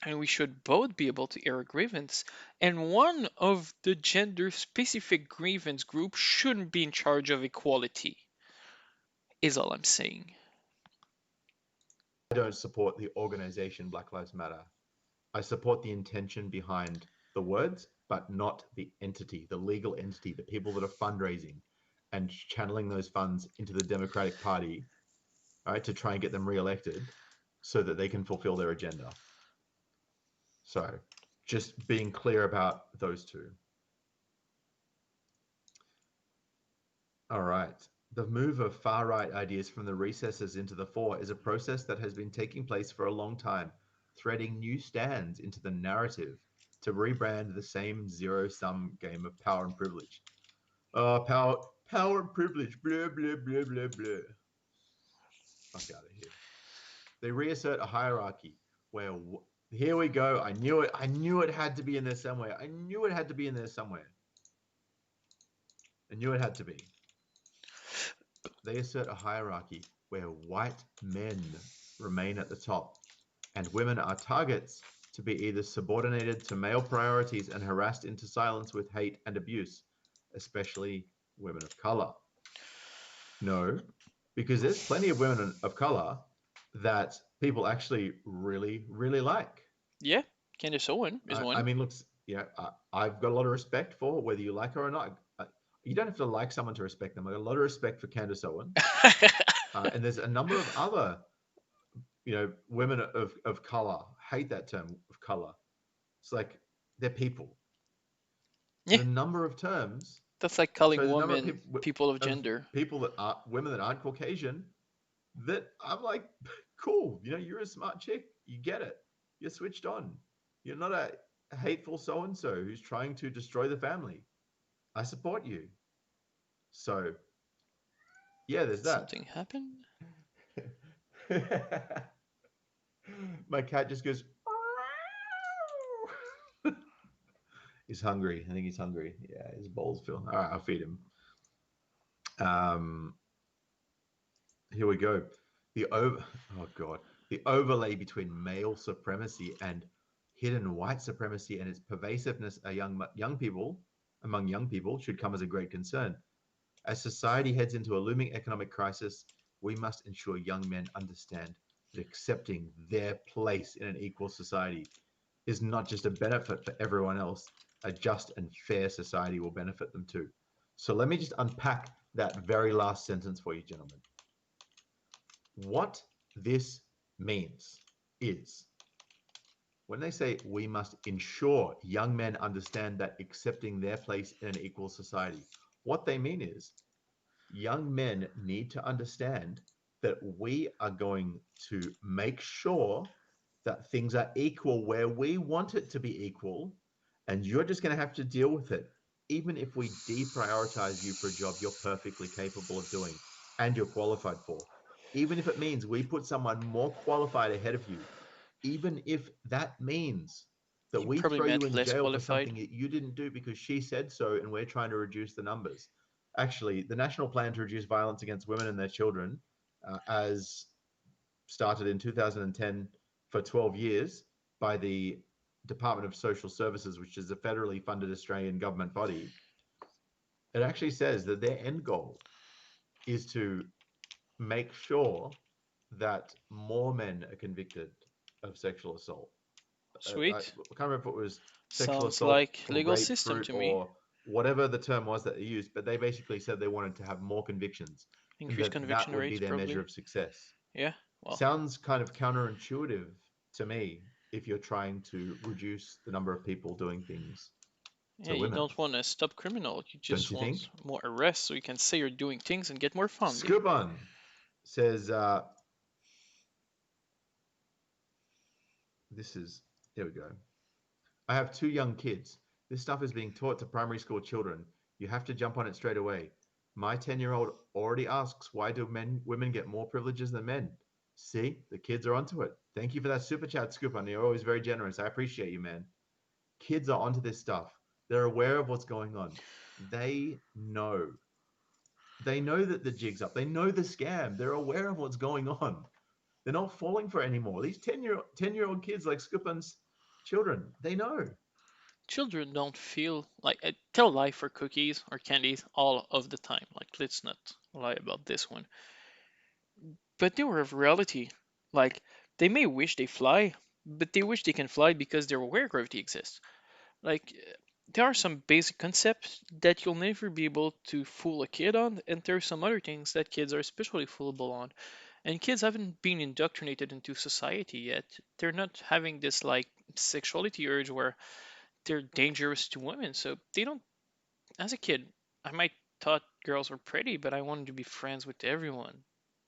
And we should both be able to air a grievance. And one of the gender specific grievance group shouldn't be in charge of equality, is all I'm saying. I don't support the organization Black Lives Matter. I support the intention behind the words, but not the entity, the legal entity, the people that are fundraising and channeling those funds into the Democratic Party, all right, to try and get them reelected so that they can fulfill their agenda. So just being clear about those two. All right. The move of far right ideas from the recesses into the fore is a process that has been taking place for a long time, threading new stands into the narrative to rebrand the same zero sum game of power and privilege. Power and privilege, blah, blah, blah, blah, blah. Fuck out of here. They reassert a hierarchy where, here we go. I knew it. I knew it had to be in there somewhere. I knew it had to be in there somewhere. I knew it had to be. They assert a hierarchy where white men remain at the top and women are targets to be either subordinated to male priorities and harassed into silence with hate and abuse, especially women of color. No, because there's plenty of women of color that people actually really, really like. Yeah, Candace Owen is I one. mean, looks, yeah, I've got a lot of respect for whether you like her or not. You don't have to like someone to respect them. I got a lot of respect for Candace Owen. And there's a number of other, women of color. Hate that term of color. It's like they're people. Yeah, There's a number of terms. that's like So calling there's a number women people of gender. people that are women that aren't Caucasian that I'm like, cool. You're a smart chick. You get it. You're switched on. You're not a hateful so and so who's trying to destroy the family. I support you. So yeah, there's that. Something happened? My cat just goes. He's hungry. I think he's hungry. Yeah, his bowl's full. All right, I'll feed him. Um, Here we go. Oh god, the overlay between male supremacy and hidden white supremacy and its pervasiveness among young people should come as a great concern. As society heads into a looming economic crisis, we must ensure young men understand that accepting their place in an equal society is not just a benefit for everyone else, a just and fair society will benefit them too. So let me just unpack that very last sentence for you, gentlemen. What this means is when they say we must ensure young men understand that accepting their place in an equal society, what they mean is young men need to understand that we are going to make sure that things are equal where we want it to be equal, and you're just going to have to deal with it, even if we deprioritize you for a job you're perfectly capable of doing and you're qualified for. Even if it means we put someone more qualified ahead of you, even if that means that You we probably throw you meant in less jail for something qualified. that you didn't do because she said so and we're trying to reduce the numbers. Actually, the National Plan to Reduce Violence Against Women and Their Children, as started in 2010 for 12 years by the Department of Social Services, which is a federally funded Australian government body, it actually says that their end goal is to make sure that more men are convicted of sexual assault. I Sweet. can't remember if it was sexual Sounds assault like or legal system grapefruit to me. or whatever the term was that they used, but they basically said they wanted to have more convictions and Increased that conviction would be rates, their measure probably. of success. Yeah, well, Sounds kind of counterintuitive to me if you're trying to reduce the number of people doing things yeah, to you women, don't want to stop criminal. You don't just you want think? more arrests so you can say you're doing things and get more funding. Scoobon says, this is, here we go. I have two young kids. This stuff is being taught to primary school children. You have to jump on it straight away. My 10-year-old already asks, why do women get more privileges than men? See, the kids are onto it. Thank you for that super chat, Scoop. You're always very generous. I appreciate you, man. Kids are onto this stuff. They're aware of what's going on. They know. They know that the jig's up. They know the scam. They're aware of what's going on. They're not falling for it anymore. These 10-year-old kids like Skupin's children, they know. Children don't feel like tell lie for cookies or candies all of the time. Like, let's not lie about this one. But they were of reality. Like, they may wish they fly, but they wish they can fly because they're aware gravity exists. Like, there are some basic concepts that you'll never be able to fool a kid on, and there are some other things that kids are especially foolable on. And kids haven't been indoctrinated into society yet. They're not having this like sexuality urge where they're dangerous to women. So they don't. As a kid, I might thought girls were pretty, but I wanted to be friends with everyone.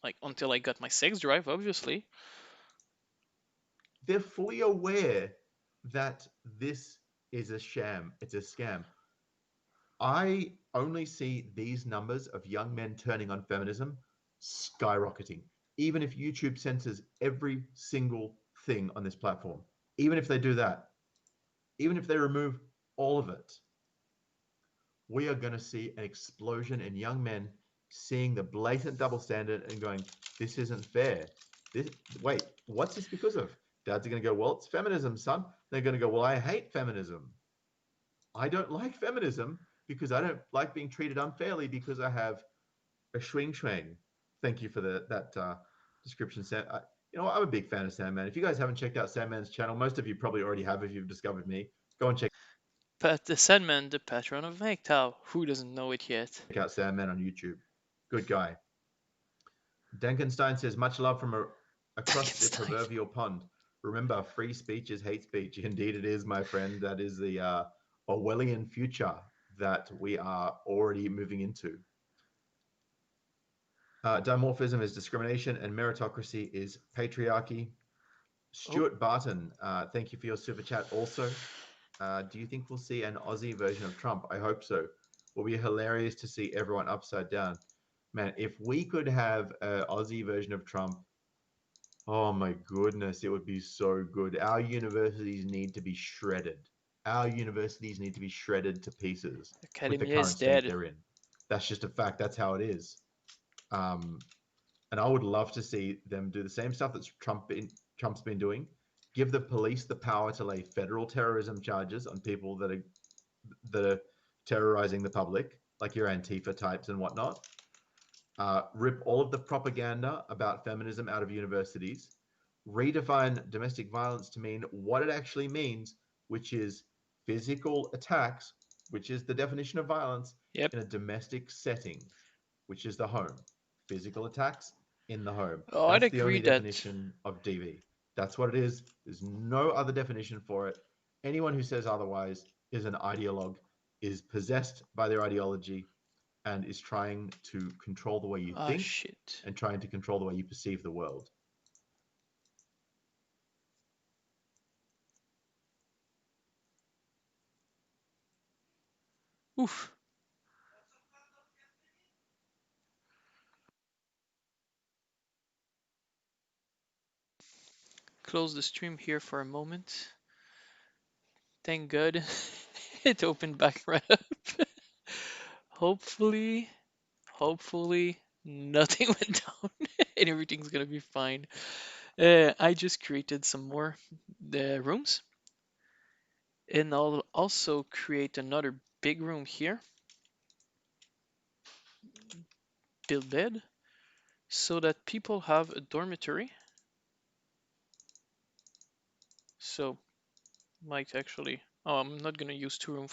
Like until I got my sex drive, obviously. They're fully aware that this is a sham. It's a scam. I only see these numbers of young men turning on feminism skyrocketing. Even if YouTube censors every single thing on this platform, even if they do that, even if they remove all of it, we are going to see an explosion in young men seeing the blatant double standard and going, this isn't fair. This, wait, what's this because of? Dads are going to go, well, it's feminism, son. They're going to go, well, I hate feminism. I don't like feminism because I don't like being treated unfairly because I have a swing swing. Thank you for that description, Sam. I'm a big fan of Sandman. If you guys haven't checked out Sandman's channel, most of you probably already have if you've discovered me. Go and check But the Sandman, the patron of MGTOW, who doesn't know it yet? out Sandman on YouTube. Good guy. Dankenstein says, much love from across the Frankenstein. proverbial pond. Remember, free speech is hate speech. Indeed, it is, my friend. That is the Orwellian future that we are already moving into. Dimorphism is discrimination, and meritocracy is patriarchy. Oh, Stuart Barton, thank you for your super chat. Also, do you think we'll see an Aussie version of Trump? I hope so. Will be hilarious to see everyone upside down. Man, if we could have an Aussie version of Trump, oh my goodness, it would be so good. Our universities need to be shredded. Our universities need to be shredded to pieces with the Academia is current state dead. they're in. That's just a fact. That's how it is. Um, and I would love to see them do the same stuff that Trump's been doing. Give the police the power to lay federal terrorism charges on people that are terrorizing the public, like your Antifa types and whatnot. Rip all of the propaganda about feminism out of universities. Redefine domestic violence to mean what it actually means, which is physical attacks, which is the definition of violence Yep. in a domestic setting, which is the home. Physical attacks in the home. Oh, I'd That's the agree only that. definition of DV. That's what it is. There's no other definition for it. Anyone who says otherwise is an ideologue, is possessed by their ideology, and is trying to control the way you Ah, think shit. and trying to control the way you perceive the world. Oof. Close the stream here for a moment. Thank God it opened back right up. hopefully, hopefully nothing went down and everything's gonna be fine. I just created some more rooms, and I'll also create another big room here, build bed, so that people have a dormitory. So might actually. Oh, I'm not gonna use two room for